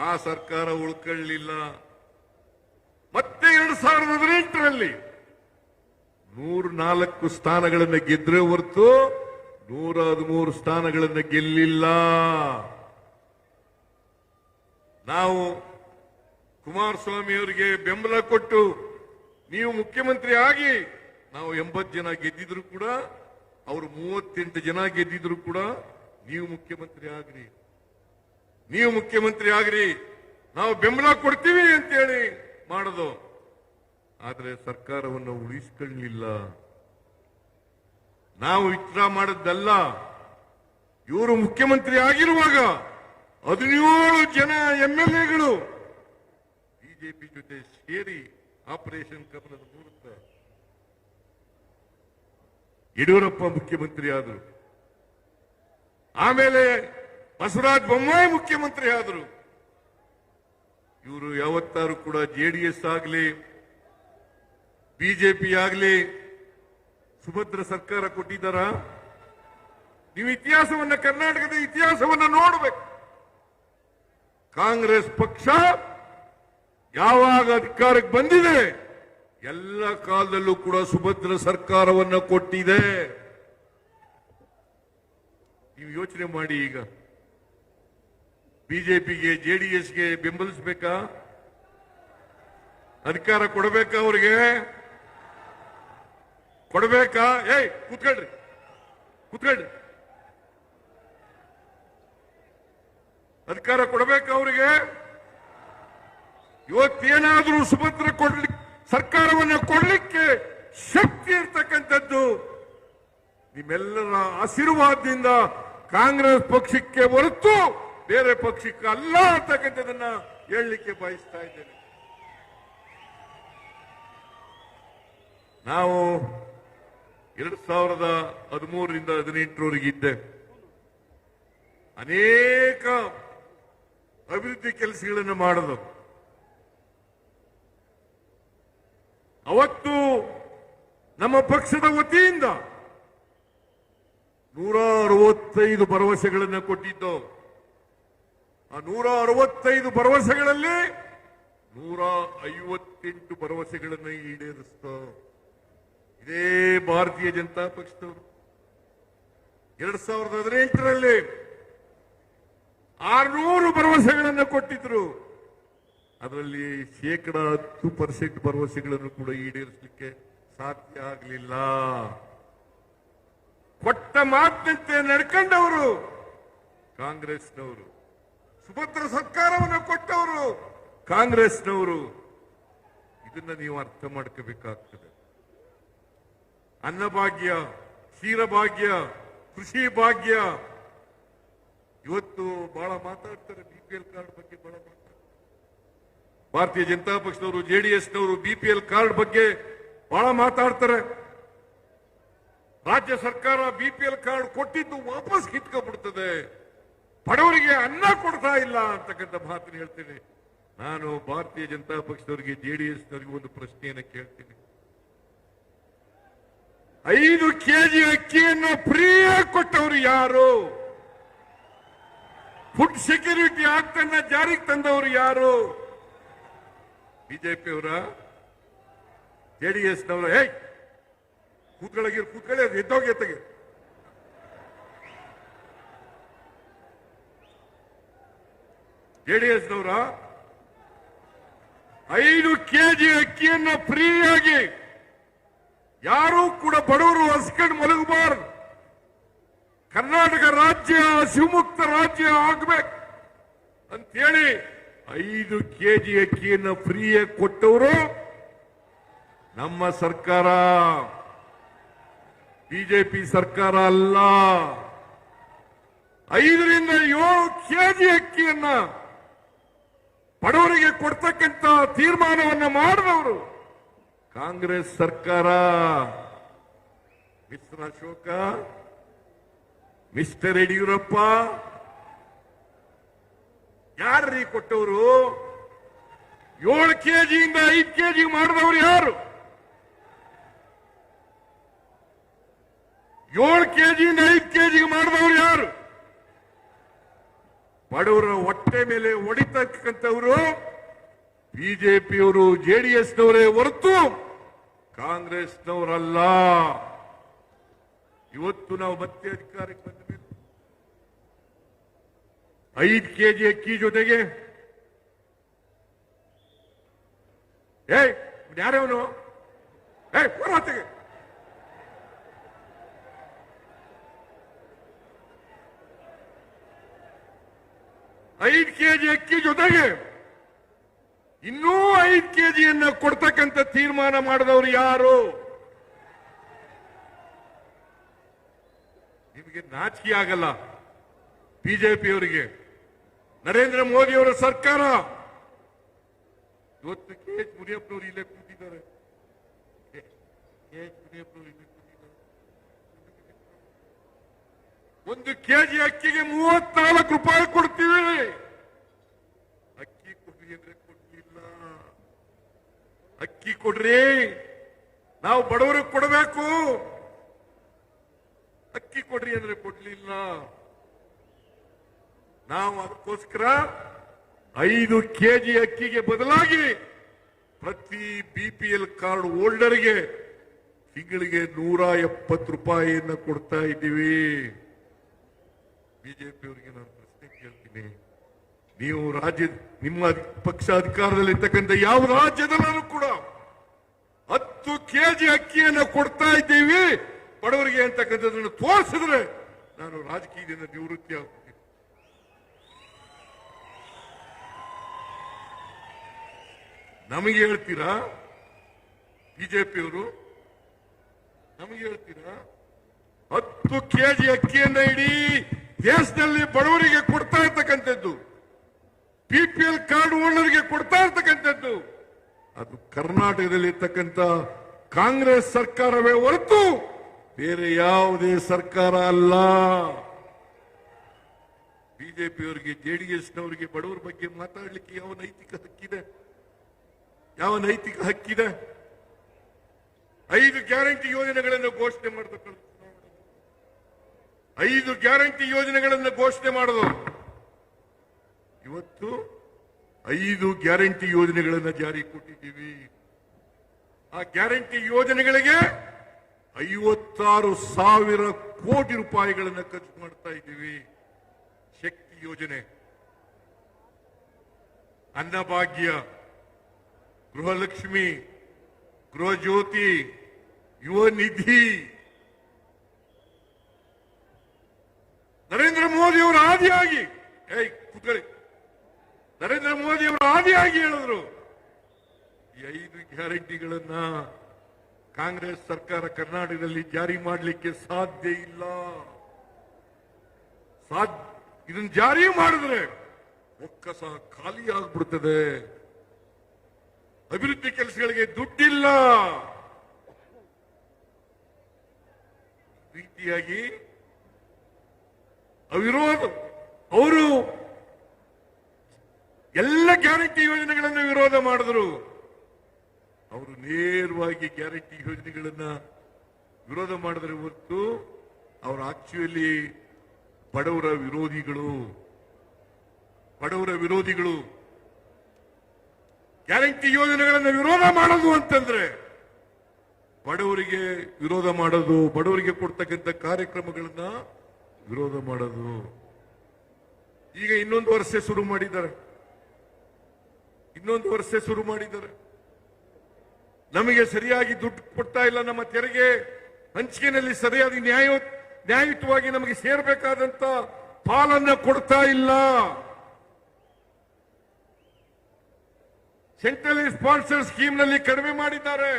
ಆ ಸರ್ಕಾರ ಉಳ್ಕೊಳ್ಳಿಲ್ಲ. ಮತ್ತೆ 2018ರಲ್ಲಿ 104 ಸ್ಥಾನಗಳನ್ನು ಗೆದ್ರೆ ಹೊರತು 113 ಸ್ಥಾನಗಳನ್ನು ಗೆಲ್ಲಿಲ್ಲ. ನಾವು ಕುಮಾರಸ್ವಾಮಿ ಅವರಿಗೆ ಬೆಂಬಲ ಕೊಟ್ಟು ನೀವು ಮುಖ್ಯಮಂತ್ರಿ ಆಗಿ ನಾವು 80 ಜನ ಗೆದ್ದಿದ್ರು ಕೂಡ, ಅವರು 38 ಜನ ಗೆದ್ದಿದ್ರು ಕೂಡ ನೀವು ಮುಖ್ಯಮಂತ್ರಿ ಆಗ್ರಿ, ನೀವು ಮುಖ್ಯಮಂತ್ರಿ ಆಗ್ರಿ, ನಾವು ಬೆಂಬಲ ಕೊಡ್ತೀವಿ ಅಂತೇಳಿ ಮಾಡೋದು. ಆದರೆ ಸರ್ಕಾರವನ್ನು ಉಳಿಸಿಕೊಳ್ಳಲಿಲ್ಲ. ನಾವು ವಿತ್ಡ್ರಾ ಮಾಡದ್ದಲ್ಲ. ಇವರು ಮುಖ್ಯಮಂತ್ರಿ ಆಗಿರುವಾಗ 17 ಜನ MLAಗಳು ಬಿಜೆಪಿ ಜೊತೆ ಸೇರಿ ಆಪರೇಷನ್ ಕಮಲದ ಮೂಲಕ ಯಡಿಯೂರಪ್ಪ ಮುಖ್ಯಮಂತ್ರಿ ಆದರು. ಆಮೇಲೆ ಬಸವರಾಜ ಬೊಮ್ಮಾಯಿ ಮುಖ್ಯಮಂತ್ರಿ ಆದರು. ಇವರು ಯಾವತ್ತಾರು ಕೂಡ JDS ಆಗಲಿ ಬಿಜೆಪಿ ಆಗಲಿ ಸುಭದ್ರ ಸರ್ಕಾರ ಕೊಟ್ಟಿದ್ದಾರ? ನೀವು ಇತಿಹಾಸವನ್ನ, ಕರ್ನಾಟಕದ ಇತಿಹಾಸವನ್ನ ನೋಡಬೇಕು. ಕಾಂಗ್ರೆಸ್ ಪಕ್ಷ ಯಾವಾಗ ಅಧಿಕಾರಕ್ಕೆ ಬಂದಿದೆ ಎಲ್ಲ ಕಾಲದಲ್ಲೂ ಕೂಡ ಸುಭದ್ರ ಸರ್ಕಾರವನ್ನು ಕೊಟ್ಟಿದೆ. ನೀವು ಯೋಚನೆ ಮಾಡಿ. ಈಗ ಬಿಜೆಪಿಗೆ JDSಗೆ ಬೆಂಬಲಿಸಬೇಕಾ? ಅಧಿಕಾರ ಕೊಡಬೇಕಾ? ಅವರಿಗೆ ಕೊಡಬೇಕಾ? ಕೂತ್ಕೊಳ್ರಿ, ಕೂತ್ಕೊಳ್ರಿ. ಅಧಿಕಾರ ಕೊಡಬೇಕಾ ಅವರಿಗೆ? ಇವತ್ತೇನಾದ್ರೂ ಸುಭದ್ರ ಸರ್ಕಾರವನ್ನು ಕೊಡಲಿಕ್ಕೆ ಶಕ್ತಿ ಇರ್ತಕ್ಕಂಥದ್ದು ನಿಮ್ಮೆಲ್ಲರ ಆಶೀರ್ವಾದದಿಂದ ಕಾಂಗ್ರೆಸ್ ಪಕ್ಷಕ್ಕೆ ಹೊರತು ಬೇರೆ ಪಕ್ಷಕ್ಕೆ ಅಲ್ಲ ಅಂತಕ್ಕಂಥದನ್ನ ಹೇಳಲಿಕ್ಕೆ ಬಯಸ್ತಾ ಇದ್ದೇನೆ. ನಾವು 2013ರಿಂದ 2018ರವರೆಗೆ ಇದ್ದೆ. ಅನೇಕ ಅಭಿವೃದ್ಧಿ ಕೆಲಸಗಳನ್ನು ಮಾಡೋದು. ಅವತ್ತು ನಮ್ಮ ಪಕ್ಷದ ವತಿಯಿಂದ 165 ಭರವಸೆಗಳನ್ನು ಕೊಟ್ಟಿದ್ದು. ಆ 165 ಭರವಸೆಗಳಲ್ಲಿ 158 ಭರವಸೆಗಳನ್ನು ಈಡೇರಿಸ್ತು ಇದೇ ಭಾರತೀಯ ಜನತಾ ಪಕ್ಷದವರು. 2018ರಲ್ಲಿ 600 ಭರವಸೆಗಳನ್ನು ಕೊಟ್ಟಿದ್ರು. ಅದರಲ್ಲಿ 10% ಭರವಸೆಗಳನ್ನು ಕೂಡ ಈಡೇರಿಸಲಿಕ್ಕೆ ಸಾಧ್ಯ ಆಗಲಿಲ್ಲ. ಕೊಟ್ಟ ಮಾತಿನಂತೆ ನಡ್ಕೊಂಡವರು ಕಾಂಗ್ರೆಸ್ನವರು, ಸುಭದ್ರ ಸರ್ಕಾರವನ್ನು ಕೊಟ್ಟವರು ಕಾಂಗ್ರೆಸ್ನವರು. ಇದನ್ನ ನೀವು ಅರ್ಥ ಮಾಡ್ಕೋಬೇಕಾಗ್ತದೆ. ಅನ್ನಭಾಗ್ಯ, ಕ್ಷೀರಭಾಗ್ಯ, ಕೃಷಿ ಭಾಗ್ಯ, ಇವತ್ತು ಬಹಳ ಮಾತಾಡ್ತಾರೆ. BPL ಕಾರ್ಡ್ ಬಗ್ಗೆ ಬಹಳ ಮಾತಾಡ್ತಾರೆ. ಭಾರತೀಯ ಜನತಾ ಪಕ್ಷದವರು, JDSನವರು BPL ಕಾರ್ಡ್ ಬಗ್ಗೆ ಬಹಳ ಮಾತಾಡ್ತಾರೆ. ರಾಜ್ಯ ಸರ್ಕಾರ BPL ಕಾರ್ಡ್ ಕೊಟ್ಟಿದ್ದು ವಾಪಸ್ ಕಿತ್ಕೊಂಡ್ಬಿಡ್ತದೆ, ಬಡವರಿಗೆ ಅನ್ನ ಕೊಡ್ತಾ ಇಲ್ಲ ಅಂತಕ್ಕಂಥ ಮಾತನ್ನು ಹೇಳ್ತೀನಿ. ನಾನು ಭಾರತೀಯ ಜನತಾ ಪಕ್ಷದವರಿಗೆ, JDSನವರಿಗೆ ಒಂದು ಪ್ರಶ್ನೆಯನ್ನು ಕೇಳ್ತೀನಿ. 5 kg ಅಕ್ಕಿಯನ್ನು ಫ್ರೀಯಾಗಿ ಕೊಟ್ಟವರು ಯಾರು? ಫುಡ್ ಸೆಕ್ಯೂರಿಟಿ ಆಕ್ಟ್ ಅನ್ನ ಜಾರಿಗೆ ತಂದವರು ಯಾರು? ಬಿಜೆಪಿಯವರ, JDSನವರು? ಕೂತ್ಕೊಳ್ಳಿ, ಅದು ಎದ್ದೋಗಿ ಎತ್ತಗೆ. JDSನವರ 5 kg ಅಕ್ಕಿಯನ್ನು ಫ್ರೀಯಾಗಿ ಯಾರೂ ಕೂಡ ಬಡವರು ಹಸ್ಕೊಂಡು ಮಲಗಬಾರದು. ಕರ್ನಾಟಕ ರಾಜ್ಯ ಶಿವಮುಕ್ತ ರಾಜ್ಯ ಆಗ್ಬೇಕು ಅಂತೇಳಿ 5 kg ಅಕ್ಕಿಯನ್ನು ಫ್ರೀಯಾಗಿ ಕೊಟ್ಟವರು ನಮ್ಮ ಸರ್ಕಾರ, ಬಿಜೆಪಿ ಸರ್ಕಾರ ಅಲ್ಲ. 5 ರಿಂದ 7 kg ಅಕ್ಕಿಯನ್ನ ಬಡವರಿಗೆ ಕೊಡ್ತಕ್ಕಂಥ ತೀರ್ಮಾನವನ್ನು ಮಾಡಿದವರು ಕಾಂಗ್ರೆಸ್ ಸರ್ಕಾರ. ಮಿಸ್ಟರ್ ಅಶೋಕ, ಮಿಸ್ಟರ್ ಯಡಿಯೂರಪ್ಪ, ಯಾರ್ರೀ ಕೊಟ್ಟವರು? 7 kgಯಿಂದ 5 kg ಮಾಡಿದವರು ಯಾರು? 7 kgಯಿಂದ 5 kg ಮಾಡಿದವರು ಯಾರು? ಬಡವರ ಹೊಟ್ಟೆ ಮೇಲೆ ಹೊಡಿತಕ್ಕಂಥವರು ಬಿಜೆಪಿಯವರು, JDSನವರೇ ಹೊರತು ಕಾಂಗ್ರೆಸ್ನವರಲ್ಲ. ಇವತ್ತು ನಾವು ಮತ್ತೆ ಅಧಿಕಾರಕ್ಕೆ ಬಂದ ಮೇಲೆ 5 ಕೆಜಿ ಅಕ್ಕಿ ಜೊತೆಗೆ ಯಾರವನು ಹೋರಾಟಗೆ 5 ಕೆಜಿ ಅಕ್ಕಿ ಜೊತೆಗೆ ಇನ್ನೂ 5 ಕೆಜಿಯನ್ನ ಕೊಡ್ತಕ್ಕಂಥ ತೀರ್ಮಾನ ಮಾಡಿದವರು ಯಾರು? ನಿಮಗೆ ನಾಚಿಕೆ ಆಗಲ್ಲ? ಬಿಜೆಪಿಯವರಿಗೆ, ನರೇಂದ್ರ ಮೋದಿ ಅವರ ಸರ್ಕಾರ ಇವತ್ತು KH ಮುನಿಯಪ್ಪನವರು ಇಲ್ಲೇ ಕೂತಿದ್ದಾರೆ. ಒಂದು ಕೆಜಿ ಅಕ್ಕಿಗೆ 34 ರೂಪಾಯಿ ಕೊಡ್ತೀವಿ. ಅಕ್ಕಿ ಕೊಡ್ರಿ ಅಂದ್ರೆ ಕೊಡ್ಲಿಲ್ಲ. ಅಕ್ಕಿ ಕೊಡ್ರಿ, ನಾವು ಬಡವರಿಗೆ ಕೊಡಬೇಕು. ಅಕ್ಕಿ ಕೊಡ್ರಿ ಅಂದ್ರೆ ಕೊಡ್ಲಿಲ್ಲ. ನಾವು ಅದಕ್ಕೋಸ್ಕರ 5 ಕೆಜಿ ಅಕ್ಕಿಗೆ ಬದಲಾಗಿ ಪ್ರತಿ BPL ಕಾರ್ಡ್ ಹೋಲ್ಡರ್ಗೆ ತಿಂಗಳಿಗೆ 170 ರೂಪಾಯಿಯನ್ನು ಕೊಡ್ತಾ ಇದ್ದೀವಿ. ಬಿಜೆಪಿಯವರಿಗೆ ನಾನು ಪ್ರಶ್ನೆ ಕೇಳ್ತೀನಿ, ನೀವು ನಿಮ್ಮ ಪಕ್ಷ ಅಧಿಕಾರದಲ್ಲಿರ್ತಕ್ಕಂಥ ಯಾವ ರಾಜ್ಯದಲ್ಲೂ ಕೂಡ 10 ಕೆಜಿ ಅಕ್ಕಿಯನ್ನು ಕೊಡ್ತಾ ಇದ್ದೀವಿ ಬಡವರಿಗೆ ಅಂತಕ್ಕಂಥದ್ದನ್ನು ತೋರಿಸಿದ್ರೆ ನಾನು ರಾಜಕೀಯದಿಂದ ನಿವೃತ್ತಿ ಆಗ್ತೀನಿ. ನಮಗೆ ಹೇಳ್ತೀರಾ ಬಿಜೆಪಿಯವರು? ನಮಗೆ ಹೇಳ್ತೀರಾ 10 ಕೆಜಿ ಅಕ್ಕಿಯನ್ನ ಇಡೀ ದೇಶದಲ್ಲಿ ಬಡವರಿಗೆ ಕೊಡ್ತಾ ಇರ್ತಕ್ಕಂಥದ್ದು, BPL ಕಾರ್ಡ್ ಹೋಲ್ಡರ್ಗೆ ಕೊಡ್ತಾ ಇರ್ತಕ್ಕಂಥದ್ದು ಅದು ಕರ್ನಾಟಕದಲ್ಲಿ ಇರ್ತಕ್ಕಂಥ ಕಾಂಗ್ರೆಸ್ ಸರ್ಕಾರವೇ ಹೊರತು ಬೇರೆ ಯಾವುದೇ ಸರ್ಕಾರ ಅಲ್ಲ. ಬಿಜೆಪಿಯವರಿಗೆ, JDSನವರಿಗೆ ಬಡವರ ಬಗ್ಗೆ ಮಾತಾಡಲಿಕ್ಕೆ ಯಾವ ನೈತಿಕ ಹಕ್ಕಿದೆ? ಯಾವ ನೈತಿಕ ಹಕ್ಕಿದೆ? 5 ಗ್ಯಾರಂಟಿ ಯೋಜನೆಗಳನ್ನು ಘೋಷಣೆ ಮಾಡತಕ್ಕಂಥ 5 ಗ್ಯಾರಂಟಿ ಯೋಜನೆಗಳನ್ನು ಘೋಷಣೆ ಮಾಡೋದು. ಇವತ್ತು 5 ಗ್ಯಾರಂಟಿ ಯೋಜನೆಗಳನ್ನು ಜಾರಿ ಕೊಟ್ಟಿದ್ದೀವಿ. ಆ ಗ್ಯಾರಂಟಿ ಯೋಜನೆಗಳಿಗೆ 56,000 ಕೋಟಿ ರೂಪಾಯಿಗಳನ್ನು ಖರ್ಚು ಮಾಡ್ತಾ ಇದ್ದೀವಿ. ಶಕ್ತಿ ಯೋಜನೆ, ಅನ್ನಭಾಗ್ಯ, ಗೃಹಲಕ್ಷ್ಮಿ, ಗೃಹ ಜ್ಯೋತಿ, ಯುವ ನಿಧಿ, ನರೇಂದ್ರ ಮೋದಿ ಅವರ ಆದಿಯಾಗಿ ಕೂತ್ಕೊಳ್ಳಿ, ನರೇಂದ್ರ ಮೋದಿ ಅವರ ಆದಿಯಾಗಿ ಹೇಳಿದ್ರು ಈ 5 ಗ್ಯಾರಂಟಿಗಳನ್ನ ಕಾಂಗ್ರೆಸ್ ಸರ್ಕಾರ ಕರ್ನಾಟಕದಲ್ಲಿ ಜಾರಿ ಮಾಡಲಿಕ್ಕೆ ಸಾಧ್ಯ ಇಲ್ಲ. ಇದನ್ನು ಜಾರಿ ಮಾಡಿದ್ರೆ ಒಕ್ಕಸ ಖಾಲಿ ಆಗ್ಬಿಡ್ತದೆ, ಅಭಿವೃದ್ಧಿ ಕೆಲಸಗಳಿಗೆ ದುಡ್ಡಿಲ್ಲ. ರೀತಿಯಾಗಿ ಅವಿರೋಧ ಅವರು ಎಲ್ಲ ಗ್ಯಾರಂಟಿ ಯೋಜನೆಗಳನ್ನು ವಿರೋಧ ಮಾಡಿದ್ರು. ಅವರು ನೇರವಾಗಿ ಗ್ಯಾರಂಟಿ ಯೋಜನೆಗಳನ್ನ ವಿರೋಧ ಮಾಡಿದ್ರೆ ಹೊರತು ಅವರು ಆಕ್ಚುಲಿ ಬಡವರ ವಿರೋಧಿಗಳು. ಗ್ಯಾರಂಟಿ ಯೋಜನೆಗಳನ್ನು ವಿರೋಧ ಮಾಡೋದು ಅಂತಂದ್ರೆ ಬಡವರಿಗೆ ವಿರೋಧ ಮಾಡೋದು, ಬಡವರಿಗೆ ಕೊಡ್ತಕ್ಕಂಥ ಕಾರ್ಯಕ್ರಮಗಳನ್ನ ವಿರೋಧ ಮಾಡೋದು. ಈಗ ಇನ್ನೊಂದು ವರ್ಷ ಶುರು ಮಾಡಿದ್ದಾರೆ. ನಮಗೆ ಸರಿಯಾಗಿ ದುಡ್ಡು ಕೊಡ್ತಾ ಇಲ್ಲ, ನಮ್ಮ ತೆರಿಗೆ ಹಂಚಿಕೆಯಲ್ಲಿ ಸರಿಯಾದ ನ್ಯಾಯಯುತವಾಗಿ ನಮಗೆ ಸೇರಬೇಕಾದಂತ ಪಾಲನ್ನ ಕೊಡ್ತಾ ಇಲ್ಲ. ಸೆಂಟ್ರಲ್ ಸ್ಪಾನ್ಸರ್ ಸ್ಕೀಮ್ ನಲ್ಲಿ ಕಡಿಮೆ ಮಾಡಿದ್ದಾರೆ.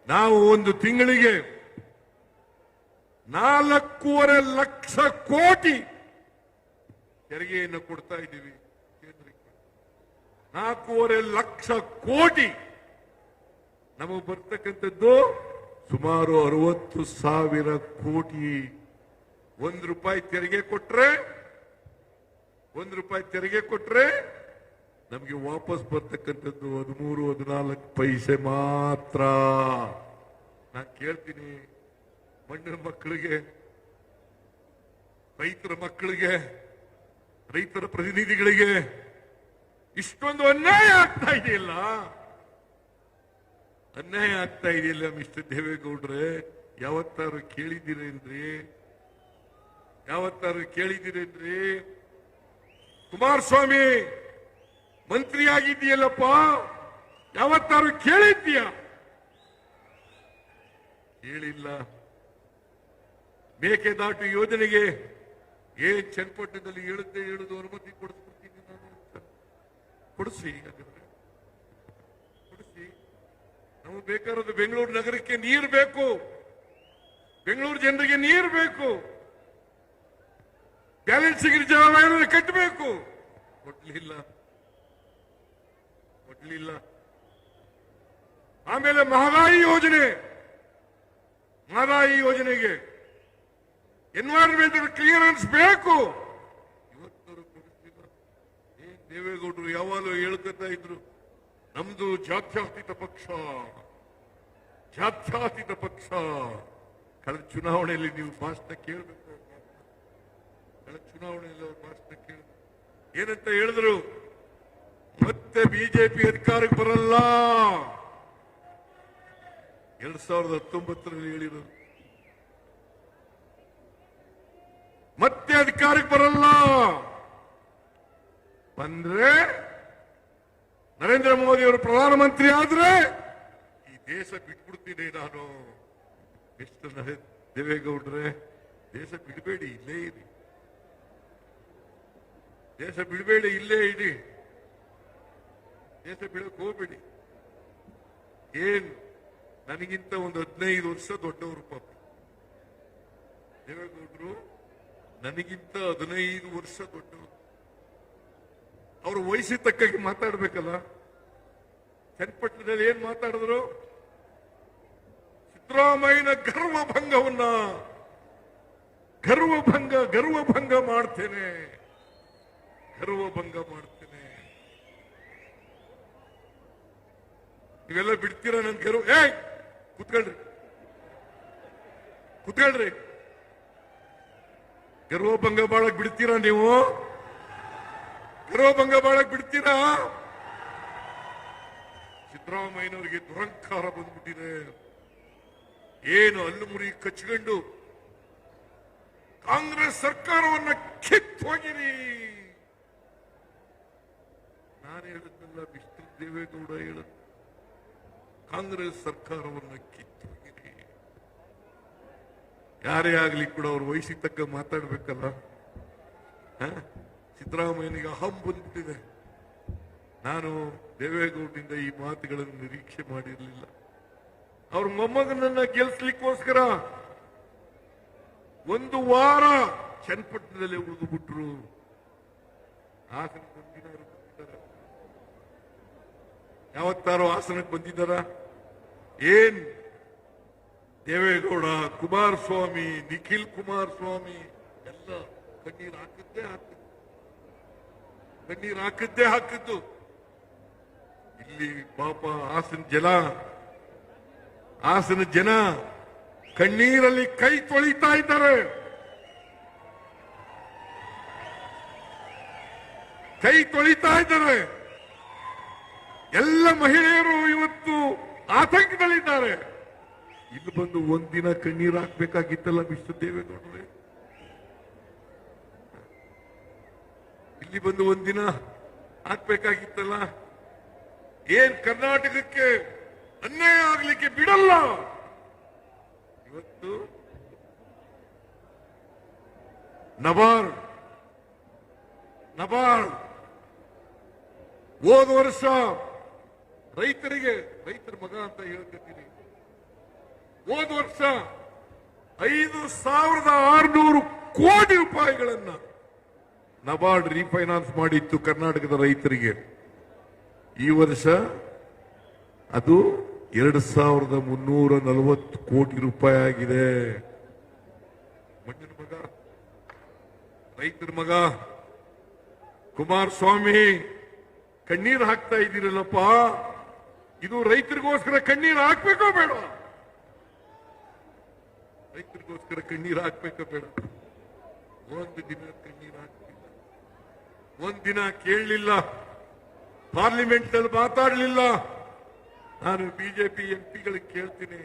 ನಾವು ಒಂದು ತಿಂಗಳಿಗೆ 4.5 ಲಕ್ಷ ಕೋಟಿ ತೆರಿಗೆಯನ್ನು ಕೊಡ್ತಾ ಇದ್ದೀವಿ ಕೇಂದ್ರಕ್ಕೆ. 4.5 ಲಕ್ಷ ಕೋಟಿ. ನಮಗೆ ಬರ್ತಕ್ಕಂಥದ್ದು ಸುಮಾರು 60,000 ಕೋಟಿ. 1 ರೂಪಾಯಿ ತೆರಿಗೆ ಕೊಟ್ರೆ ನಮಗೆ ವಾಪಸ್ ಬರ್ತಕ್ಕಂಥದ್ದು 13-14 ಪೈಸೆ ಮಾತ್ರ. ನಾನು ಕೇಳ್ತೀನಿ, ಮಣ್ಣಿನ ಮಕ್ಕಳಿಗೆ, ರೈತರ ಮಕ್ಕಳಿಗೆ, ರೈತರ ಪ್ರತಿನಿಧಿಗಳಿಗೆ ಇಷ್ಟೊಂದು ಅನ್ಯಾಯ ಆಗ್ತಾ ಇದೆಯಲ್ಲ. ಅನ್ಯಾಯ ಆಗ್ತಾ ಇದೆಯಲ್ಲ ಮಿಸ್ಟರ್ ದೇವೇಗೌಡ್ರೆ, ಯಾವತ್ತಾರು ಕೇಳಿದ್ದೀರೇನ್ರಿ? ಯಾವತ್ತಾರು ಕೇಳಿದ್ದೀರೇನ್ರಿ? ಕುಮಾರಸ್ವಾಮಿ ಮಂತ್ರಿ ಆಗಿದ್ದೀಯಲ್ಲಪ್ಪ, ಯಾವತ್ತಾರು ಕೇಳಿದ್ದೀಯ? ಕೇಳಿಲ್ಲ. ಮೇಕೆದಾಟು ಯೋಜನೆಗೆ ಚನ್ನಪಟ್ಟಣದಲ್ಲಿ ಹೇಳುದು ಅನುಮತಿ ಕೊಡಿಸ್ಬಿಡ್ತೀನಿ ನಾನು ಅಂತ. ಕೊಡಿಸಿ, ಕೊಡಿಸಿ. ನಮಗೆ ಬೇಕಾದ ಬೆಂಗಳೂರು ನಗರಕ್ಕೆ ನೀರು ಬೇಕು, ಬೆಂಗಳೂರು ಜನರಿಗೆ ನೀರು ಬೇಕು, ಬ್ಯಾಲೆನ್ಸಿಂಗ್ ರಿಸರ್ವಾಯರ್ ಕಟ್ಟಬೇಕು. ಕೊಡ್ಲಿಲ್ಲ. ಆಮೇಲೆ ಮಹದಾಯಿ ಯೋಜನೆಗೆ ಎನ್ವೈರನ್ಮೆಂಟಲ್ ಕ್ಲಿಯರೆನ್ಸ್ ಬೇಕು. ಇವತ್ತವರು ಕೊಡಿಸ್ಲಿಲ್ಲ. ದೇವೇಗೌಡರು ಯಾವಾಗಲೂ ಹೇಳ್ಕೊತಾ ಇದ್ರು, ನಮ್ದು ಜಾತ್ಯತೀತ ಪಕ್ಷ. ಕಳೆದ ಚುನಾವಣೆಯಲ್ಲಿ ನೀವು ಭಾಷಣ ಕೇಳಬೇಕು. ಏನಂತ ಹೇಳಿದ್ರು? ಮತ್ತೆ ಬಿಜೆಪಿ ಅಧಿಕಾರಕ್ಕೆ ಬರಲ್ಲ. 2019ರಲ್ಲಿ ಹೇಳಿದ್ರು, ಮತ್ತೆ ಅಧಿಕಾರಕ್ಕೆ ಬರಲ್ಲ. ಬಂದ್ರೆ ನರೇಂದ್ರ ಮೋದಿ ಅವರು ಪ್ರಧಾನಮಂತ್ರಿ ಆದ್ರೆ ಈ ದೇಶ ಬಿಟ್ಬಿಡ್ತೀನಿ ನಾನು. ಮಿಸ್ಟರ್ ದೇವೇಗೌಡ್ರೆ, ದೇಶ ಬಿಡಬೇಡಿ, ಇಲ್ಲೇ ಇರಿ. ದೇಶ ಬಿಡಬೇಡಿ, ಇಲ್ಲೇ ಇಡಿ. ದೇಶ ಬಿಡಕ್ಕೆ ಹೋಗ್ಬೇಡಿ. ನನಗಿಂತ ಒಂದು 15 ವರ್ಷ ದೊಡ್ಡವರು ಪಾಪ ದೇವೇಗೌಡರು, ನನಗಿಂತ 15 ವರ್ಷ ದೊಡ್ಡವರು. ಅವರು ವಯಸ್ಸಿಗೆ ತಕ್ಕಾಗಿ ಮಾತಾಡ್ಬೇಕಲ್ಲ. ಚನ್ನಪಟ್ಟಣದಲ್ಲಿ ಏನ್ ಮಾತಾಡಿದ್ರು? ಸಿದ್ದರಾಮಯ್ಯನ ಗರ್ವಭಂಗ ಮಾಡ್ತೇನೆ. ನೀವೆಲ್ಲ ಬಿಡ್ತೀರಾ ನನ್ ಗರ್ವ? ಕುತ್ಕೊಳ್ರಿ. ಗರ್ವಭಂಗ ಬಾಳಕ್ ಬಿಡ್ತೀರಾ ನೀವು? ಬಿಡ್ತೀರಾ? ಸಿದ್ದರಾಮಯ್ಯನವರಿಗೆ ದುರಂಕಾರ ಬಂದ್ಬಿಟ್ಟಿದೆ. ಏನು ಹಲ್ಲು ಮುರಿ ಕಚ್ಕೊಂಡು ಕಾಂಗ್ರೆಸ್ ಸರ್ಕಾರವನ್ನ ಕಿತ್ತೋಗಿರಿ. ನಾನು ಹೇಳಿದ್ನಲ್ಲ, ಮಿಸ್ಟರ್ ದೇವೇಗೌಡ ಹೇಳುದು, ಕಾಂಗ್ರೆಸ್ ಸರ್ಕಾರವನ್ನು ಕಿತ್ತೋಗಿರಿ. ಯಾರೇ ಆಗ್ಲಿ ಕೂಡ ಅವ್ರ ವಯಸ್ಸಿಗೆ ತಕ್ಕ ಮಾತಾಡ್ಬೇಕಲ್ಲ. ಸಿದ್ದರಾಮಯ್ಯನಿಗೆ ಅಹಂ ಬಂದ್ಬಿಟ್ಟಿದೆ. ನಾನು ದೇವೇಗೌಡರಿಂದ ಈ ಮಾತುಗಳನ್ನು ನಿರೀಕ್ಷೆ ಮಾಡಿರಲಿಲ್ಲ. ಅವ್ರ ಮೊಮ್ಮಗನನ್ನ ಗೆಲ್ಸ್ಲಿಕ್ಕೋಸ್ಕರ 1 ವಾರ ಚನ್ನಪಟ್ಟಣದಲ್ಲಿ ಉಳಿದು ಬಿಟ್ರು. ಹಾಸನಕ್ಕೆ ಬಂದಿದ್ದಾರೆ, ಯಾವತ್ತಾರೋ ಹಾಸನಕ್ಕೆ ಬಂದಿದ್ದಾರ? ದೇವೇಗೌಡ, ಕುಮಾರಸ್ವಾಮಿ, ನಿಖಿಲ್ ಕುಮಾರಸ್ವಾಮಿ ಎಲ್ಲ ಕಣ್ಣೀರು ಹಾಕಿದ್ದು. ಇಲ್ಲಿ ಪಾಪ ಹಾಸನ ಜನ ಕಣ್ಣೀರಲ್ಲಿ ಕೈ ತೊಳಿತಾ ಇದ್ದಾರೆ. ಎಲ್ಲ ಮಹಿಳೆಯರು ಇವತ್ತು ಆತಂಕದಲ್ಲಿದ್ದಾರೆ. ಇಲ್ಲಿ ಬಂದು ಒಂದಿನ ಕಣ್ಣೀರು ಹಾಕ್ಬೇಕಾಗಿತ್ತಲ್ಲ ಮಿಸ್ಟರ್ ದೇವೇಗೌಡರೇ? ಇಲ್ಲಿ ಬಂದು ಒಂದಿನ ಹಾಕ್ಬೇಕಾಗಿತ್ತಲ್ಲ? ಕರ್ನಾಟಕಕ್ಕೆ ಅನ್ಯಾಯ ಆಗ್ಲಿಕ್ಕೆ ಬಿಡಲ್ಲ. ಇವತ್ತು ನಬಾರ್ಡ್ ಹೋದ ವರ್ಷ ರೈತರ ಮಗ ಅಂತ ಹೇಳ್ತೀನಿ, ಹೋದ ವರ್ಷ 5,600 ಕೋಟಿ ರೂಪಾಯಿಗಳನ್ನ ನಬಾರ್ಡ್ ರೀಫೈನಾನ್ಸ್ ಮಾಡಿತ್ತು ಕರ್ನಾಟಕದ ರೈತರಿಗೆ. ಈ ವರ್ಷ ಅದು 2,340 ಕೋಟಿ ರೂಪಾಯಿ ಆಗಿದೆ. ರೈತರ ಮಗ ಕುಮಾರಸ್ವಾಮಿ ಕಣ್ಣೀರು ಹಾಕ್ತಾ ಇದ್ದೀರಲ್ಲಪ್ಪ, ಇದು ರೈತರಿಗೋಸ್ಕರ ಕಣ್ಣೀರು ಹಾಕ್ಬೇಕೋ ಬೇಡ? ರೈತರಿಗೋಸ್ಕರ ಕಣ್ಣೀರು ಹಾಕ್ಬೇಕೋ ಬೇಡ? ಒಂದು ದಿನ ಕಣ್ಣೀರು ಹಾಕ್ತಿಲ್ಲ, ಒಂದಿನ ಕೇಳಲಿಲ್ಲ, ಪಾರ್ಲಿಮೆಂಟ್ ನಲ್ಲಿ ಮಾತಾಡಲಿಲ್ಲ. ನಾನು ಬಿಜೆಪಿ ಎಂಪಿಗಳಿಗೆ ಕೇಳ್ತೀನಿ,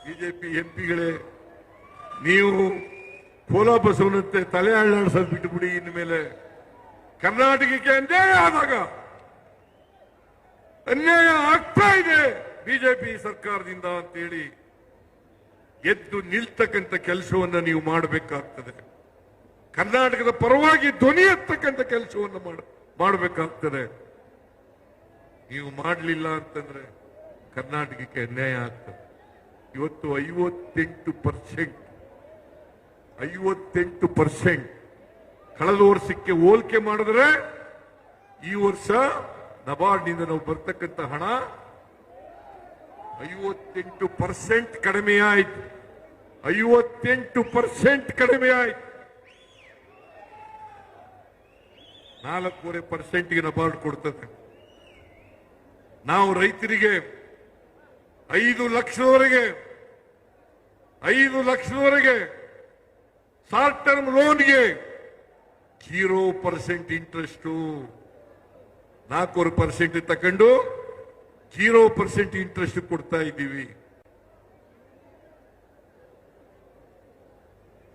ಬಿಜೆಪಿ ಎಂಪಿಗಳೇ, ನೀವು ಕೋಲಾ ಬಸವನಂತೆ ತಲೆ ಅಳ್ಳಾಡಿಸೋದು ಬಿಟ್ಟುಬಿಡಿ. ಇನ್ಮೇಲೆ ಕರ್ನಾಟಕಕ್ಕೆ ಅನ್ಯಾಯ ಆದಾಗ, ಅನ್ಯಾಯ ಆಗ್ತಾ ಇದೆ ಬಿಜೆಪಿ ಸರ್ಕಾರದಿಂದ ಅಂತೇಳಿ ಎದ್ದು ನಿಲ್ತಕ್ಕಂಥ ಕೆಲಸವನ್ನ ನೀವು ಮಾಡಬೇಕಾಗ್ತದೆ. ಕರ್ನಾಟಕದ ಪರವಾಗಿ ಧ್ವನಿ ಎತ್ತಕ್ಕಂಥ ಕೆಲಸವನ್ನು ಮಾಡಬೇಕಾಗ್ತದೆ. ನೀವು ಮಾಡಲಿಲ್ಲ ಅಂತಂದ್ರೆ ಕರ್ನಾಟಕಕ್ಕೆ ಅನ್ಯಾಯ ಆಗ್ತದೆ. ಇವತ್ತು 58% ಕಳೆದ ವರ್ಷಕ್ಕೆ ಹೋಲಿಕೆ ಮಾಡಿದ್ರೆ ಈ ವರ್ಷ ನಬಾರ್ಡ್ನಿಂದ ನಾವು ಬರ್ತಕ್ಕಂಥ ಹಣ 58% ಕಡಿಮೆ ಆಯ್ತು. 58% ಕಡಿಮೆ ಆಯ್ತು. 4.5% ನಬಾರ್ಡ್ ಕೊಡ್ತದೆ. ನಾವು ರೈತರಿಗೆ 5 ಲಕ್ಷದವರೆಗೆ ಶಾರ್ಟ್ ಟರ್ಮ್ ಲೋನ್ಗೆ 0% ಇಂಟ್ರೆಸ್ಟ್, 4% ತಕೊಂಡು 0% ಇಂಟ್ರೆಸ್ಟ್ ಕೊಡ್ತಾ ಇದ್ದೀವಿ.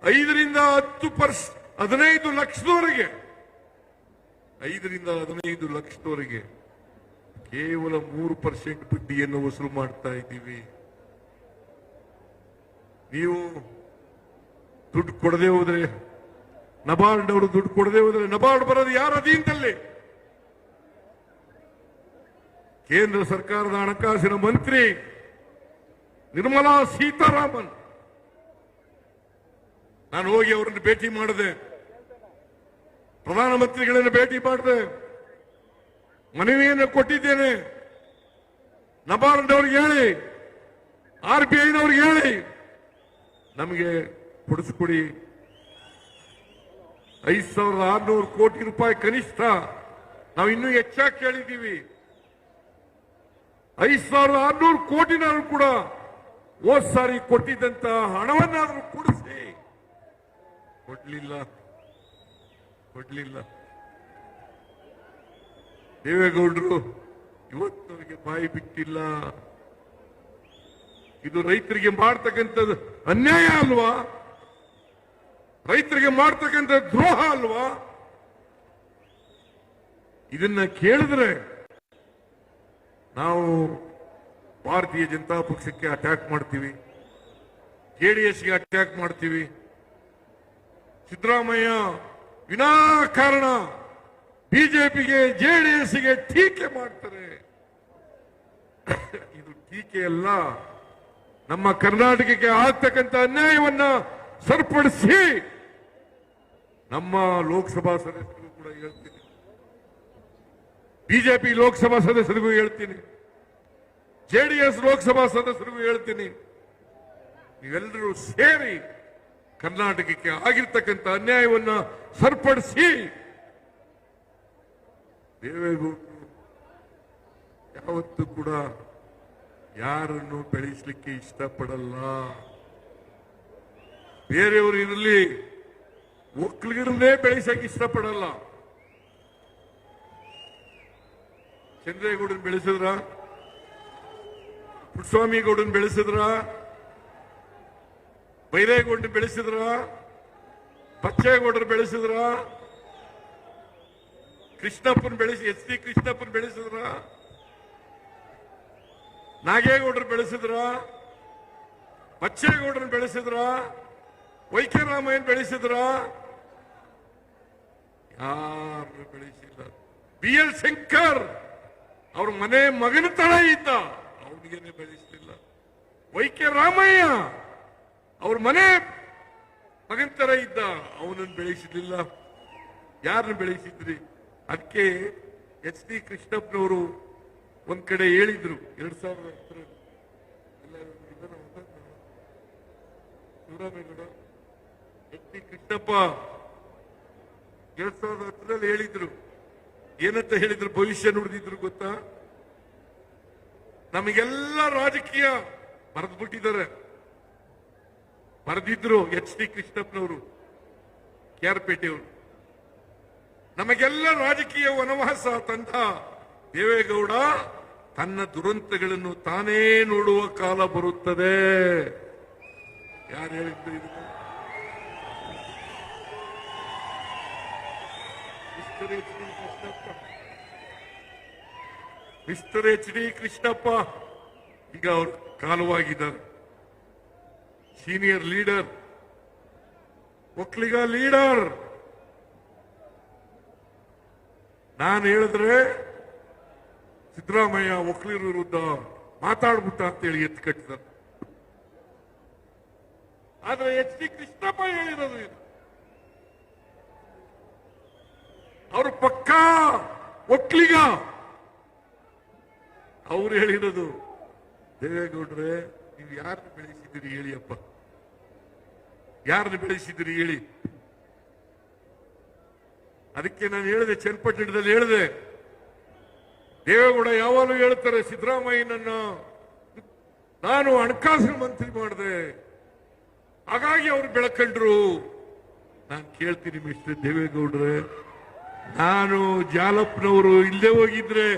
5 ರಿಂದ 15 ಲಕ್ಷದವರೆಗೆ, 5 ರಿಂದ 15 ಲಕ್ಷದವರೆಗೆ ಕೇವಲ 3% ಬಡ್ಡಿಯನ್ನು ವಸೂಲು ಮಾಡ್ತಾ ಇದ್ದೀವಿ. ನೀವು ದುಡ್ಡು ಕೊಡದೆ ಹೋದ್ರೆ, ನಬಾರ್ಡ್ ಅವರು ದುಡ್ಡು ಕೊಡದೆ ಹೋದ್ರೆ, ನಬಾರ್ಡ್ ಬರೋದು ಯಾರ ಅಧೀನದಲ್ಲಿ? ಕೇಂದ್ರ ಸರ್ಕಾರದ ಹಣಕಾಸಿನ ಮಂತ್ರಿ ನಿರ್ಮಲಾ ಸೀತಾರಾಮನ್. ನಾನು ಹೋಗಿ ಅವರನ್ನು ಭೇಟಿ ಮಾಡಿದೆ, ಪ್ರಧಾನಮಂತ್ರಿಗಳನ್ನು ಭೇಟಿ ಮಾಡಿದೆ, ಮನವಿಯನ್ನು ಕೊಟ್ಟಿದ್ದೇನೆ. ನಬಾರ್ಡ್ ಅವ್ರಿಗೆ ಹೇಳಿ, RBIನವ್ರಿಗೆ ಹೇಳಿ, ನಮಗೆ ಕೊಡಿಸ್ಕೊಡಿ. 5,600 ಕೋಟಿ ರೂಪಾಯಿ ಕನಿಷ್ಠ. ನಾವು ಇನ್ನೂ ಹೆಚ್ಚಾಗಿ ಕೇಳಿದ್ದೀವಿ. 5,600 ಕೋಟಿನಾದ್ರೂ ಕೂಡ ಹೋದ್ ಸಾರಿ ಕೊಟ್ಟಿದ್ದಂತ ಹಣವನ್ನಾದ್ರೂ ಕೊಡಿಸಿ. ಕೊಡ್ಲಿಲ್ಲ. ದೇವೇಗೌಡರು ಇವತ್ತವರಿಗೆ ಬಾಯಿ ಬಿಟ್ಟಿಲ್ಲ. ಇದು ರೈತರಿಗೆ ಮಾಡ್ತಕ್ಕಂಥದ್ದು ಅನ್ಯಾಯ ಅಲ್ವಾ? ರೈತರಿಗೆ ಮಾಡ್ತಕ್ಕಂಥ ದ್ರೋಹ ಅಲ್ವಾ? ಇದನ್ನ ಕೇಳಿದ್ರೆ ನಾವು ಭಾರತೀಯ ಜನತಾ ಪಕ್ಷಕ್ಕೆ ಅಟ್ಯಾಕ್ ಮಾಡ್ತೀವಿ, JDSಗೆ ಅಟ್ಯಾಕ್ ಮಾಡ್ತೀವಿ. ಸಿದ್ದರಾಮಯ್ಯ ವಿನಾಕಾರಣ ಬಿಜೆಪಿಗೆ JDSಗೆ ಟೀಕೆ ಮಾಡ್ತಾರೆ. ಇದು ಟೀಕೆ ಅಲ್ಲ, ನಮ್ಮ ಕರ್ನಾಟಕಕ್ಕೆ ಆಗ್ತಕ್ಕಂಥ ಅನ್ಯಾಯವನ್ನ ಸರಿಪಡಿಸಿ ನಮ್ಮ ಲೋಕಸಭಾ ಸದಸ್ಯರಿಗೂ ಕೂಡ ಹೇಳ್ತೀನಿ, ಬಿಜೆಪಿ ಲೋಕಸಭಾ ಸದಸ್ಯರಿಗೂ ಹೇಳ್ತೀನಿ, JDS ಲೋಕಸಭಾ ಸದಸ್ಯರಿಗೂ ಹೇಳ್ತೀನಿ, ನೀವೆಲ್ಲರೂ ಸೇರಿ ಕರ್ನಾಟಕಕ್ಕೆ ಆಗಿರ್ತಕ್ಕಂಥ ಅನ್ಯಾಯವನ್ನ ಸರಿಪಡಿಸಿ. ದೇವೇಗೌಡರು ಯಾವತ್ತೂ ಕೂಡ ಯಾರನ್ನು ಬೆಳೆಸಲಿಕ್ಕೆ ಇಷ್ಟಪಡಲ್ಲ. ಬೇರೆಯವರು ಇರಲಿ, ಒಕ್ಕಲಿಗರನ್ನೇ ಬೆಳೆಸಕ್ಕೆ ಇಷ್ಟಪಡಲ್ಲ. ಚಂದ್ರೇಗೌಡನ್ ಬೆಳೆಸಿದ್ರ, ಪುಟ್ಟಸ್ವಾಮಿ ಗೌಡನ್ ಬೆಳೆಸಿದ್ರ, ಬೈರೇಗೌಡನ್ ಬೆಳೆಸಿದ್ರ, ಬಚ್ಚೇಗೌಡರು ಬೆಳೆಸಿದ್ರ, ಕೃಷ್ಣಪ್ಪನ್ SD ಕೃಷ್ಣಪ್ಪನ್ ಬೆಳೆಸಿದ್ರ, ನಾಗೇಗೌಡರು ಬೆಳೆಸಿದ್ರ, ಬಚ್ಚೇಗೌಡರನ್ನು ಬೆಳೆಸಿದ್ರ, ವೈಕೆ ರಾಮಯ್ಯನ್ ಬೆಳೆಸಿದ್ರ? ಯಾರು ಬೆಳೆಸಿಲ್ಲ. BL ಶಂಕರ್ ಅವ್ರ ಮನೆ ಮಗನ ತರ ಇದ್ದ, ಅವನಿಗೇನೆ ಬೆಳೆಸಲಿಲ್ಲ. ವೈಕೆ ರಾಮಯ್ಯ ಅವ್ರ ಮನೆ ಮಗನ ತರ ಇದ್ದ, ಅವನನ್ನು ಬೆಳೆಸಲಿಲ್ಲ. ಯಾರನ್ನು ಬೆಳೆಸಿದ್ರಿ? ಅದಕ್ಕೆ SD ಕೃಷ್ಣಪ್ಪನವರು ಒಂದ್ ಕಡೆ ಹೇಳಿದ್ರು, 2010 ಶಿವರಾಮೇಗೌಡ SD ಕೃಷ್ಣಪ್ಪ 2010 ಹೇಳಿದ್ರು. ಏನಂತ ಹೇಳಿದ್ರು? ಭವಿಷ್ಯ ನುಡಿದಿದ್ರು ಗೊತ್ತಾ? ನಮಗೆಲ್ಲ ರಾಜಕೀಯ ಬರೆದ್ಬಿಟ್ಟಿದ್ದಾರೆ. ಬರೆದಿದ್ರು SD ಕೃಷ್ಣಪ್ಪನವರು, KR-ಪೇಟೆಯವರು. ನಮಗೆಲ್ಲ ರಾಜಕೀಯ ವನವಾಸ ತಂದ ದೇವೇಗೌಡ ತನ್ನ ದುರಂತಗಳನ್ನು ತಾನೇ ನೋಡುವ ಕಾಲ ಬರುತ್ತದೆ. ಯಾರು ಹೇಳಿದ್ರು ಇದು? ಮಿಸ್ಟರ್ ಎಚ್ ಡಿ ಕೃಷ್ಣಪ್ಪ ಈಗ ಅವರು ಕಾಲವಾಗಿದ್ದಾರೆ. Senior leader, Okkaliga leader. ನಾನು ಹೇಳಿದ್ರೆ ಸಿದ್ದರಾಮಯ್ಯ ಒಕ್ಕಲಿಗರ ವಿರುದ್ಧ ಮಾತಾಡ್ಬಿಟ್ಟ ಅಂತೇಳಿ ಎತ್ತು ಕಟ್ಟಿದ್ದಾರೆ. ಆದ್ರೆ ಎಚ್ ಡಿ ಕೃಷ್ಣಪ್ಪ ಹೇಳಿರೋದು ಇದು. ಅವರು ಪಕ್ಕಾ ಒಕ್ಕಲಿಗ. ಅವ್ರು ಹೇಳಿರೋದು, ದೇವೇಗೌಡ್ರೆ ನೀವು ಯಾರನ್ನು ಬೆಳೆಸಿದ್ದೀರಿ ಹೇಳಿಯಪ್ಪ, ಯಾರನ್ನು ಬೆಳೆಸಿದ್ದೀರಿ ಹೇಳಿ. ಅದಕ್ಕೆ ನಾನು ಹೇಳಿದೆ, ಚನ್ನಪಟ್ಟಣದಲ್ಲಿ ಹೇಳಿದೆ, ದೇವೇಗೌಡ ಯಾವಾಗಲೂ ಹೇಳ್ತಾರೆ ಸಿದ್ದರಾಮಯ್ಯನನ್ನ ನಾನು ಹಣಕಾಸಿನ ಮಂತ್ರಿ ಮಾಡಿದೆ, ಹಾಗಾಗಿ ಅವ್ರು ಬೆಳಕಂಡ್ರು. ನಾನು ಕೇಳ್ತೀನಿ ಮಿಸ್ಟರ್ ದೇವೇಗೌಡ್ರೆ, ನಾನು ಜಾಲಪ್ಪನವರು ಇಲ್ಲೇ ಹೋಗಿದ್ರೆ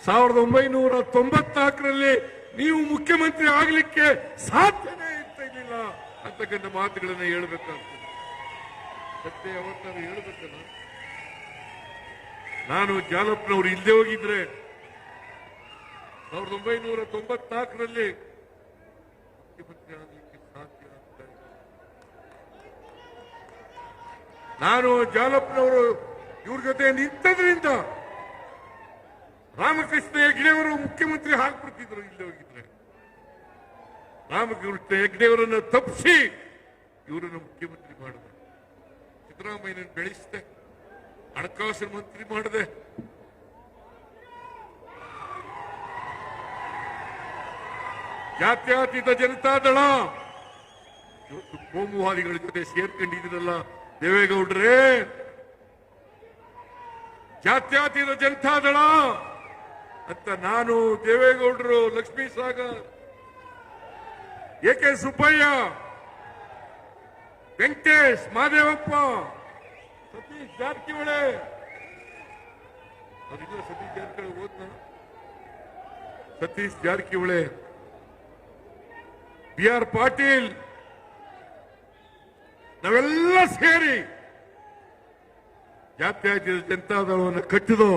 1994ರಲ್ಲಿ ನೀವು ಮುಖ್ಯಮಂತ್ರಿ ಆಗ್ಲಿಕ್ಕೆ ಸಾಧ್ಯನೇ ಇರ್ತಿರ್ಲಿಲ್ಲ ಅಂತಕ್ಕಂಥ ಮಾತುಗಳನ್ನ ಹೇಳ್ಬೇಕಾಗ್ತದೆ. ಸತ್ಯ ಯಾವತ್ತಾರು ಹೇಳ್ಬೇಕಲ್ಲ. ನಾನು ಜಾಲಪ್ಪನವರು ಇಲ್ಲದೆ ಹೋಗಿದ್ರೆ 1994ರಲ್ಲಿ ಮುಖ್ಯಮಂತ್ರಿ ಆಗ್ಲಿಕ್ಕೆ ಸಾಧ್ಯ ಆಗ್ತಾ ಇಲ್ಲ. ನಾನು ಜಾಲಪ್ಪನವರು ಇವ್ರ ಜೊತೆ ನಿಂತದ್ರಿಂದ ರಾಮಕೃಷ್ಣ ಹೆಗ್ಡೆಯವರು ಮುಖ್ಯಮಂತ್ರಿ ಆಗ್ಬಿಡ್ತಿದ್ರು ಇಲ್ಲದೆ ಹೋಗಿದ್ರೆ. ರಾಮಕೃಷ್ಣ ಹೆಗ್ಡೆಯವರನ್ನ ತಪ್ಪಿಸಿ ಇವರನ್ನು ಮುಖ್ಯಮಂತ್ರಿ ಮಾಡಿದೆ. ಸಿದ್ದರಾಮಯ್ಯನ ಬೆಳೆಸಿದೆ, ಹಣಕಾಸಿನ ಮಂತ್ರಿ ಮಾಡಿದೆ. ಜಾತ್ಯತೀತ ಜನತಾದಳ ಇವತ್ತು ಕೋಮುವಾದಿಗಳ ಜೊತೆ ಸೇರ್ಕೊಂಡಿದ್ದೀರಲ್ಲ ದೇವೇಗೌಡ್ರೆ. ಜಾತ್ಯತೀತ ಜನತಾದಳ ಅಂತ ನಾನು, ದೇವೇಗೌಡರು, ಲಕ್ಷ್ಮೀ ಸಾಗರ್, ಎಕೆ ಸುಬ್ಬಯ್ಯ, ವೆಂಕಟೇಶ್, ಮಾದೇವಪ್ಪ, ಸತೀಶ್ ಜಾರಕಿಹೊಳಿ, ಸತೀಶ್ ಜಾರಕಿಹೊಳಿ ಓದ್ನ, ಸತೀಶ್ ಜಾರಕಿಹೊಳಿ, ಬಿ ಆರ್ ಪಾಟೀಲ್, ನಾವೆಲ್ಲ ಸೇರಿ ಜಾತ್ಯತೀತ ಜನತಾದಳವನ್ನು ಕಟ್ಟಿದೋ.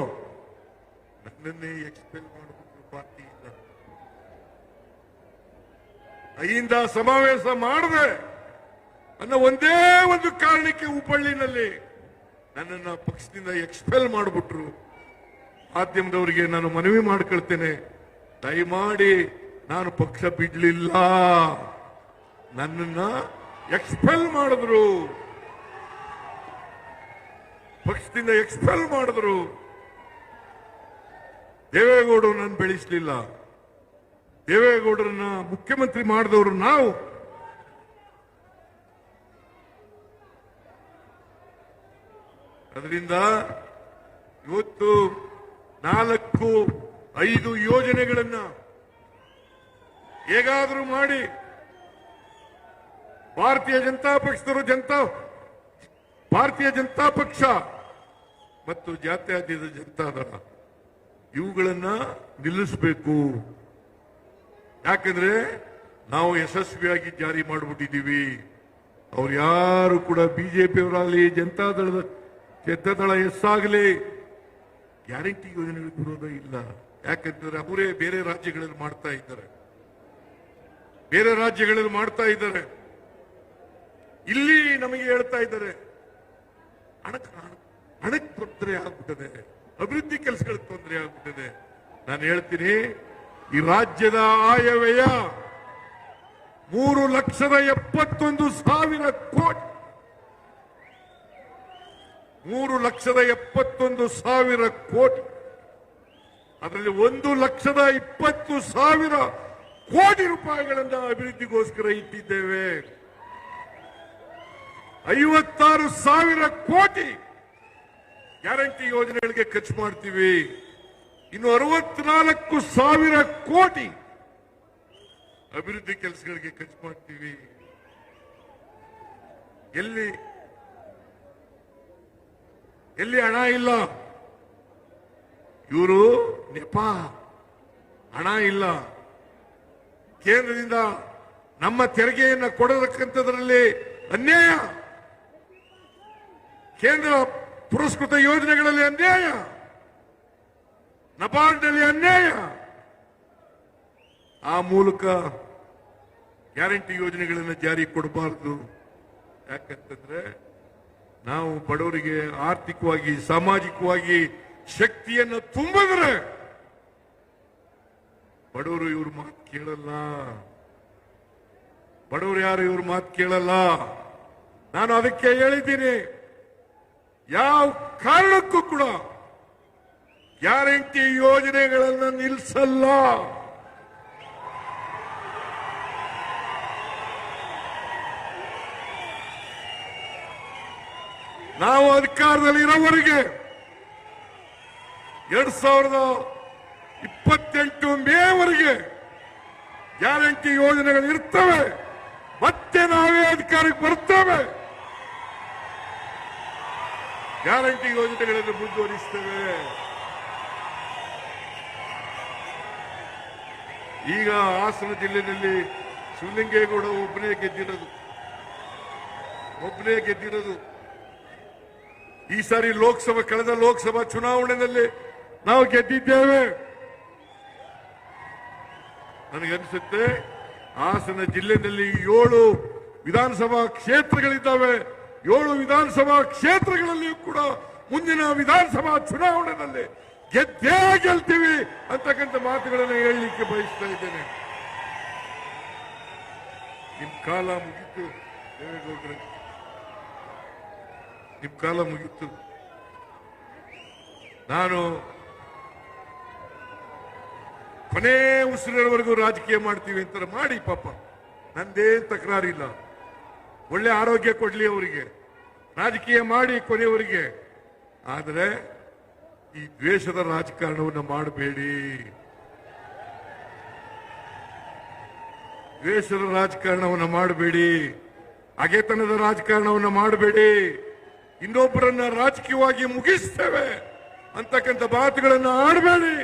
ನನ್ನನ್ನೇ ಎಕ್ಸ್ಪೆಲ್ ಮಾಡಿಬಿಟ್ರು ಪಾರ್ಟಿಯಿಂದ. ಅಹಿಂದ ಸಮಾವೇಶ ಮಾಡದೆ ಅನ್ನೋ ಒಂದೇ ಒಂದು ಕಾರಣಕ್ಕೆ ಹುಬ್ಬಳ್ಳಿನಲ್ಲಿ ನನ್ನನ್ನ ಪಕ್ಷದಿಂದ ಎಕ್ಸ್ಪೆಲ್ ಮಾಡಿಬಿಟ್ರು. ಮಾಧ್ಯಮದವರಿಗೆ ನಾನು ಮನವಿ ಮಾಡ್ಕೊಳ್ತೇನೆ, ದಯಮಾಡಿ ನಾನು ಪಕ್ಷ ಬಿಡ್ಲಿಲ್ಲ, ನನ್ನನ್ನ ಎಕ್ಸ್ಪೆಲ್ ಮಾಡಿದ್ರು, ಪಕ್ಷದಿಂದ ಎಕ್ಸ್ಪೆಲ್ ಮಾಡಿದ್ರು. ದೇವೇಗೌಡರು ನಾನು ಬೆಳೆಸಲಿಲ್ಲ. ದೇವೇಗೌಡರನ್ನ ಮುಖ್ಯಮಂತ್ರಿ ಮಾಡಿದವರು ನಾವು. ಅದರಿಂದ ಇವತ್ತು 4-5 ಯೋಜನೆಗಳನ್ನ ಹೇಗಾದರೂ ಮಾಡಿ ಭಾರತೀಯ ಜನತಾ ಪಕ್ಷ ಮತ್ತು ಜಾತ್ಯತೀತ ಜನತಾದಳ ಇವುಗಳನ್ನ ನಿಲ್ಲಿಸಬೇಕು. ಯಾಕಂದ್ರೆ ನಾವು ಯಶಸ್ವಿಯಾಗಿ ಜಾರಿ ಮಾಡಿಬಿಟ್ಟಿದ್ದೀವಿ. ಅವ್ರು ಯಾರು ಕೂಡ ಬಿಜೆಪಿಯವರಾಗಲಿ ಜನತಾದಳ ಎಸ್ಸಾಗಲಿ ಗ್ಯಾರಂಟಿ ಯೋಜನೆಗಳಿಗೆ ವಿರೋಧ ಇಲ್ಲ. ಯಾಕಂದ್ರೆ ಅವರೇ ಬೇರೆ ರಾಜ್ಯಗಳಲ್ಲಿ ಮಾಡ್ತಾ ಇದ್ದಾರೆ, ಇಲ್ಲಿ ನಮಗೆ ಹೇಳ್ತಾ ಇದ್ದಾರೆ ಹಣಕ್ಕೆ ತೊಂದರೆ ಆಗ್ಬಿಟ್ಟದೆ, ಅಭಿವೃದ್ಧಿ ಕೆಲಸಗಳಿಗೆ ತೊಂದರೆ ಆಗ್ಬಿಟ್ಟಿದೆ. ನಾನು ಹೇಳ್ತೀನಿ, ಈ ರಾಜ್ಯದ ಆಯವ್ಯಯ 3,71,000 ಕೋಟಿ, 3,71,000 ಕೋಟಿ. ಅದರಲ್ಲಿ 1,20,000 ಕೋಟಿ ರೂಪಾಯಿಗಳನ್ನ ಅಭಿವೃದ್ಧಿಗೋಸ್ಕರ ಇಟ್ಟಿದ್ದೇವೆ. 56,000 ಕೋಟಿ ಗ್ಯಾರಂಟಿ ಯೋಜನೆಗಳಿಗೆ ಖರ್ಚು ಮಾಡ್ತೀವಿ. ಇನ್ನು 64,000 ಕೋಟಿ ಅಭಿವೃದ್ಧಿ ಕೆಲಸಗಳಿಗೆ ಖರ್ಚು ಮಾಡ್ತೀವಿ. ಎಲ್ಲಿ ಹಣ ಇಲ್ಲ. ಇವರು ನೆಪ ಹಣ ಇಲ್ಲ. ಕೇಂದ್ರದಿಂದ ನಮ್ಮ ತೆರಿಗೆಯನ್ನು ಕೊಡತಕ್ಕಂಥದ್ರಲ್ಲಿ ಅನ್ಯಾಯ, ಕೇಂದ್ರ ಪುರಸ್ಕೃತ ಯೋಜನೆಗಳಲ್ಲಿ ಅನ್ಯಾಯ, ನಬಾರ್ಡ್ನಲ್ಲಿ ಅನ್ಯಾಯ. ಆ ಮೂಲಕ ಗ್ಯಾರಂಟಿ ಯೋಜನೆಗಳನ್ನು ಜಾರಿ ಕೊಡಬಾರದು. ಯಾಕಂತಂದ್ರೆ ನಾವು ಬಡವರಿಗೆ ಆರ್ಥಿಕವಾಗಿ ಸಾಮಾಜಿಕವಾಗಿ ಶಕ್ತಿಯನ್ನು ತುಂಬಿದ್ರೆ ಬಡವರು ಇವ್ರ ಮಾತು ಕೇಳಲ್ಲ. ಬಡವರು ಯಾರು ಇವ್ರ ಮಾತು ಕೇಳಲ್ಲ. ನಾನು ಅದಕ್ಕೆ ಹೇಳಿದ್ದೀನಿ, ಯಾವ ಕಾರಣಕ್ಕೂ ಕೂಡ ಗ್ಯಾರಂಟಿ ಯೋಜನೆಗಳನ್ನು ನಿಲ್ಲಿಸಲ್ಲ. ನಾವು ಅಧಿಕಾರದಲ್ಲಿ ಇರೋವರೆಗೆ 2028 ಮೇವರೆಗೆ ಗ್ಯಾರಂಟಿ ಯೋಜನೆಗಳು ಇರ್ತವೆ. ಮತ್ತೆ ನಾವೇ ಅಧಿಕಾರಕ್ಕೆ ಬರ್ತೇವೆ, ಗ್ಯಾರಂಟಿ ಯೋಜನೆಗಳನ್ನು ಮುಂದುವರಿಸ್ತೇವೆ. ಈಗ ಹಾಸನ ಜಿಲ್ಲೆಯಲ್ಲಿ ಶಿವಲಿಂಗೇಗೌಡ ಒಬ್ಬನೇ ಗೆದ್ದಿರೋದು. ಈ ಸಾರಿ ಕಳೆದ ಲೋಕಸಭಾ ಚುನಾವಣೆಯಲ್ಲಿ ನಾವು ಗೆದ್ದಿದ್ದೇವೆ. ನನಗನ್ಸುತ್ತೆ ಹಾಸನ ಜಿಲ್ಲೆಯಲ್ಲಿ 7 ವಿಧಾನಸಭಾ ಕ್ಷೇತ್ರಗಳಿದ್ದಾವೆ. 7 ವಿಧಾನಸಭಾ ಕ್ಷೇತ್ರಗಳಲ್ಲಿಯೂ ಕೂಡ ಮುಂದಿನ ವಿಧಾನಸಭಾ ಚುನಾವಣೆಯಲ್ಲಿ ಗೆದ್ದೇ ಗೆಲ್ತೀವಿ ಅಂತಕ್ಕಂಥ ಮಾತುಗಳನ್ನು ಹೇಳಲಿಕ್ಕೆ ಬಯಸ್ತಾ ಇದ್ದೇನೆ. ನಿಮ್ ಕಾಲ ಮುಗಿತು ದೇವೇಗೌಡರೆ, ನಿಮ್ ಕಾಲ ಮುಗಿತು. ನಾನು ಕೊನೆ ಉಸಿರಿನವರೆಗೂ ರಾಜಕೀಯ ಮಾಡ್ತೀವಿ ಅಂತ ಮಾಡಿ, ಪಾಪ ನಂದೇನ್ ತಕರಾರಿಲ್ಲ. ಒಳ್ಳೆ ಆರೋಗ್ಯ ಕೊಡ್ಲಿ ಅವರಿಗೆ, ರಾಜಕೀಯ ಮಾಡಿ ಕೊನೆಯವರಿಗೆ. ಆದರೆ ಈ ದ್ವೇಷದ ರಾಜಕಾರಣವನ್ನು ಮಾಡಬೇಡಿ. ದ್ವೇಷದ ರಾಜಕಾರಣವನ್ನು ಮಾಡಬೇಡಿ, ಹಗೆತನದ ರಾಜಕಾರಣವನ್ನು ಮಾಡಬೇಡಿ. ಇನ್ನೊಬ್ಬರನ್ನ ರಾಜಕೀಯವಾಗಿ ಮುಗಿಸ್ತೇವೆ ಅಂತಕ್ಕಂಥ ಮಾತುಗಳನ್ನು ಆಡಬೇಡಿ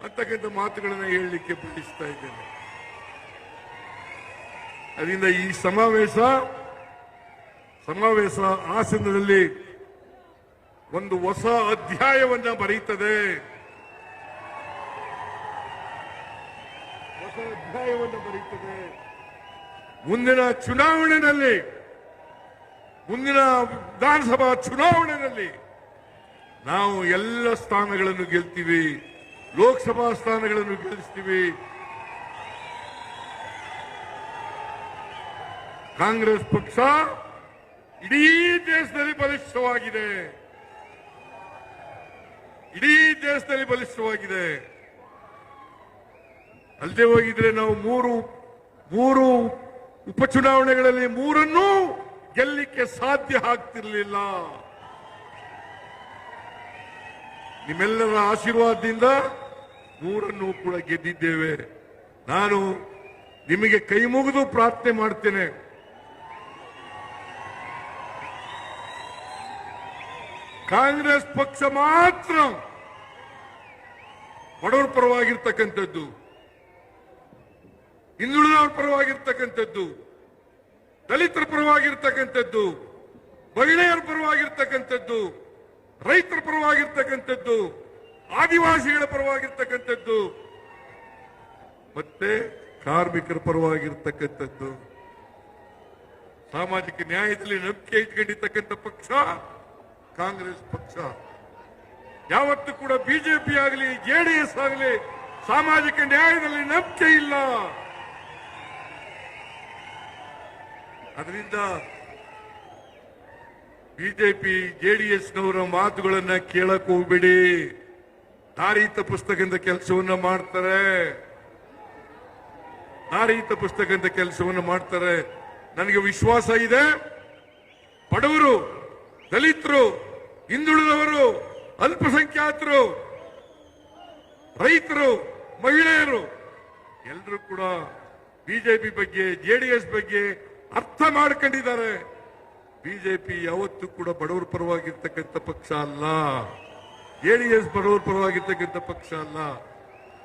ಅಂತಕ್ಕಂಥ ಮಾತುಗಳನ್ನು ಹೇಳಲಿಕ್ಕೆ ಬಯಸ್ತಾ ಇದ್ದೇನೆ. ಅದರಿಂದ ಈ ಸಮಾವೇಶ ಹಾಸನದಲ್ಲಿ ಒಂದು ಹೊಸ ಅಧ್ಯಾಯವನ್ನ ಬರೀತದೆ. ಮುಂದಿನ ವಿಧಾನಸಭಾ ಚುನಾವಣೆಯಲ್ಲಿ ನಾವು ಎಲ್ಲ ಸ್ಥಾನಗಳನ್ನು ಗೆಲ್ತೀವಿ, ಲೋಕಸಭಾ ಸ್ಥಾನಗಳನ್ನು ಗೆಲ್ಲಿಸ್ತೀವಿ. ಕಾಂಗ್ರೆಸ್ ಪಕ್ಷ ಇಡೀ ದೇಶದಲ್ಲಿ ಬಲಿಷ್ಠವಾಗಿದೆ. ಅಲ್ಲದೆ ಹೋಗಿದ್ರೆ ನಾವು ಮೂರು ಉಪಚುನಾವಣೆಗಳಲ್ಲಿ 3 ಗೆಲ್ಲಿಕ್ಕೆ ಸಾಧ್ಯ ಆಗ್ತಿರಲಿಲ್ಲ. ನಿಮ್ಮೆಲ್ಲರ ಆಶೀರ್ವಾದದಿಂದ 3 ಕೂಡ ಗೆದ್ದಿದ್ದೇವೆ. ನಾನು ನಿಮಗೆ ಕೈ ಮುಗಿದು ಪ್ರಾರ್ಥನೆ ಮಾಡ್ತೇನೆ, ಕಾಂಗ್ರೆಸ್ ಪಕ್ಷ ಮಾತ್ರ ಬಡವರ ಪರವಾಗಿರ್ತಕ್ಕಂಥದ್ದು, ಹಿಂದುಳಿದವರ ಪರವಾಗಿರ್ತಕ್ಕಂಥದ್ದು, ದಲಿತರ ಪರವಾಗಿರ್ತಕ್ಕಂಥದ್ದು, ಮಹಿಳೆಯರ ಪರವಾಗಿರ್ತಕ್ಕಂಥದ್ದು, ರೈತರ ಪರವಾಗಿರ್ತಕ್ಕಂಥದ್ದು, ಆದಿವಾಸಿಗಳ ಪರವಾಗಿರ್ತಕ್ಕಂಥದ್ದು, ಮತ್ತೆ ಕಾರ್ಮಿಕರ ಪರವಾಗಿರ್ತಕ್ಕಂಥದ್ದು, ಸಾಮಾಜಿಕ ನ್ಯಾಯದಲ್ಲಿ ನಂಬಿಕೆ ಇಟ್ಕೊಂಡಿರ್ತಕ್ಕಂಥ ಪಕ್ಷ ಕಾಂಗ್ರೆಸ್ ಪಕ್ಷ. ಯಾವತ್ತೂ ಕೂಡ ಬಿಜೆಪಿ ಆಗಲಿ ಜೆಡಿಎಸ್ ಆಗಲಿ ಸಾಮಾಜಿಕ ನ್ಯಾಯದಲ್ಲಿ ನಂಬಿಕೆ ಇಲ್ಲ. ಅದರಿಂದ ಬಿಜೆಪಿ ಜೆಡಿಎಸ್ನವರ ಮಾತುಗಳನ್ನ ಕೇಳಕ್ ಹೋಗ್ಬೇಡಿ. ದಾರಿ ತಪ್ಪಿಸ್ತಕ್ಕಂಥ ಕೆಲಸವನ್ನ ಮಾಡ್ತಾರೆ. ನನಗೆ ವಿಶ್ವಾಸ ಇದೆ, ಬಡವರು, ದಲಿತರು, ಹಿಂದುಳಿದವರು, ಅಲ್ಪಸಂಖ್ಯಾತರು, ರೈತರು, ಮಹಿಳೆಯರು ಎಲ್ಲರೂ ಕೂಡ ಬಿಜೆಪಿ ಬಗ್ಗೆ ಜೆಡಿಎಸ್ ಬಗ್ಗೆ ಅರ್ಥ ಮಾಡ್ಕೊಂಡಿದ್ದಾರೆ. ಬಿಜೆಪಿ ಯಾವತ್ತೂ ಕೂಡ ಬಡವರ ಪರವಾಗಿರ್ತಕ್ಕಂಥ ಪಕ್ಷ ಅಲ್ಲ, ಜೆಡಿಎಸ್ ಬಡವರ ಪರವಾಗಿರ್ತಕ್ಕಂಥ ಪಕ್ಷ ಅಲ್ಲ.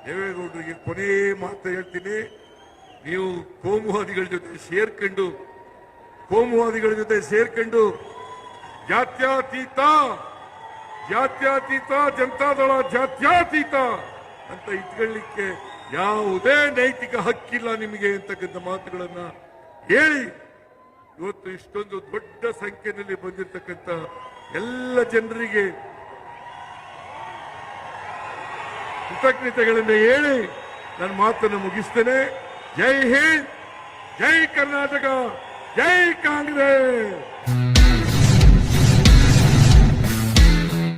ದೇವೇಗೌಡರಿಗೆ ಕೊನೆ ಮಾತು ಹೇಳ್ತೀನಿ, ನೀವು ಕೋಮುವಾದಿಗಳ ಜೊತೆ ಸೇರ್ಕೊಂಡು ಜಾತ್ಯತೀತ ಜನತಾದಳ ಜಾತ್ಯತೀತ ಅಂತ ಇಟ್ಕೊಳ್ಳಿಕ್ಕೆ ಯಾವುದೇ ನೈತಿಕ ಹಕ್ಕಿಲ್ಲ ನಿಮಗೆ ಅಂತಕ್ಕಂಥ ಮಾತುಗಳನ್ನ ಹೇಳಿ ಇವತ್ತು ಇಷ್ಟೊಂದು ದೊಡ್ಡ ಸಂಖ್ಯೆಯಲ್ಲಿ ಬಂದಿರತಕ್ಕಂಥ ಎಲ್ಲ ಜನರಿಗೆ ಕೃತಜ್ಞತೆಗಳನ್ನು ಹೇಳಿ ನನ್ನ ಮಾತನ್ನು ಮುಗಿಸ್ತೇನೆ. ಜೈ ಹಿಂದ್, ಜೈ ಕರ್ನಾಟಕ, ಜೈ ಕಾಂಗ್ರೆಸ್.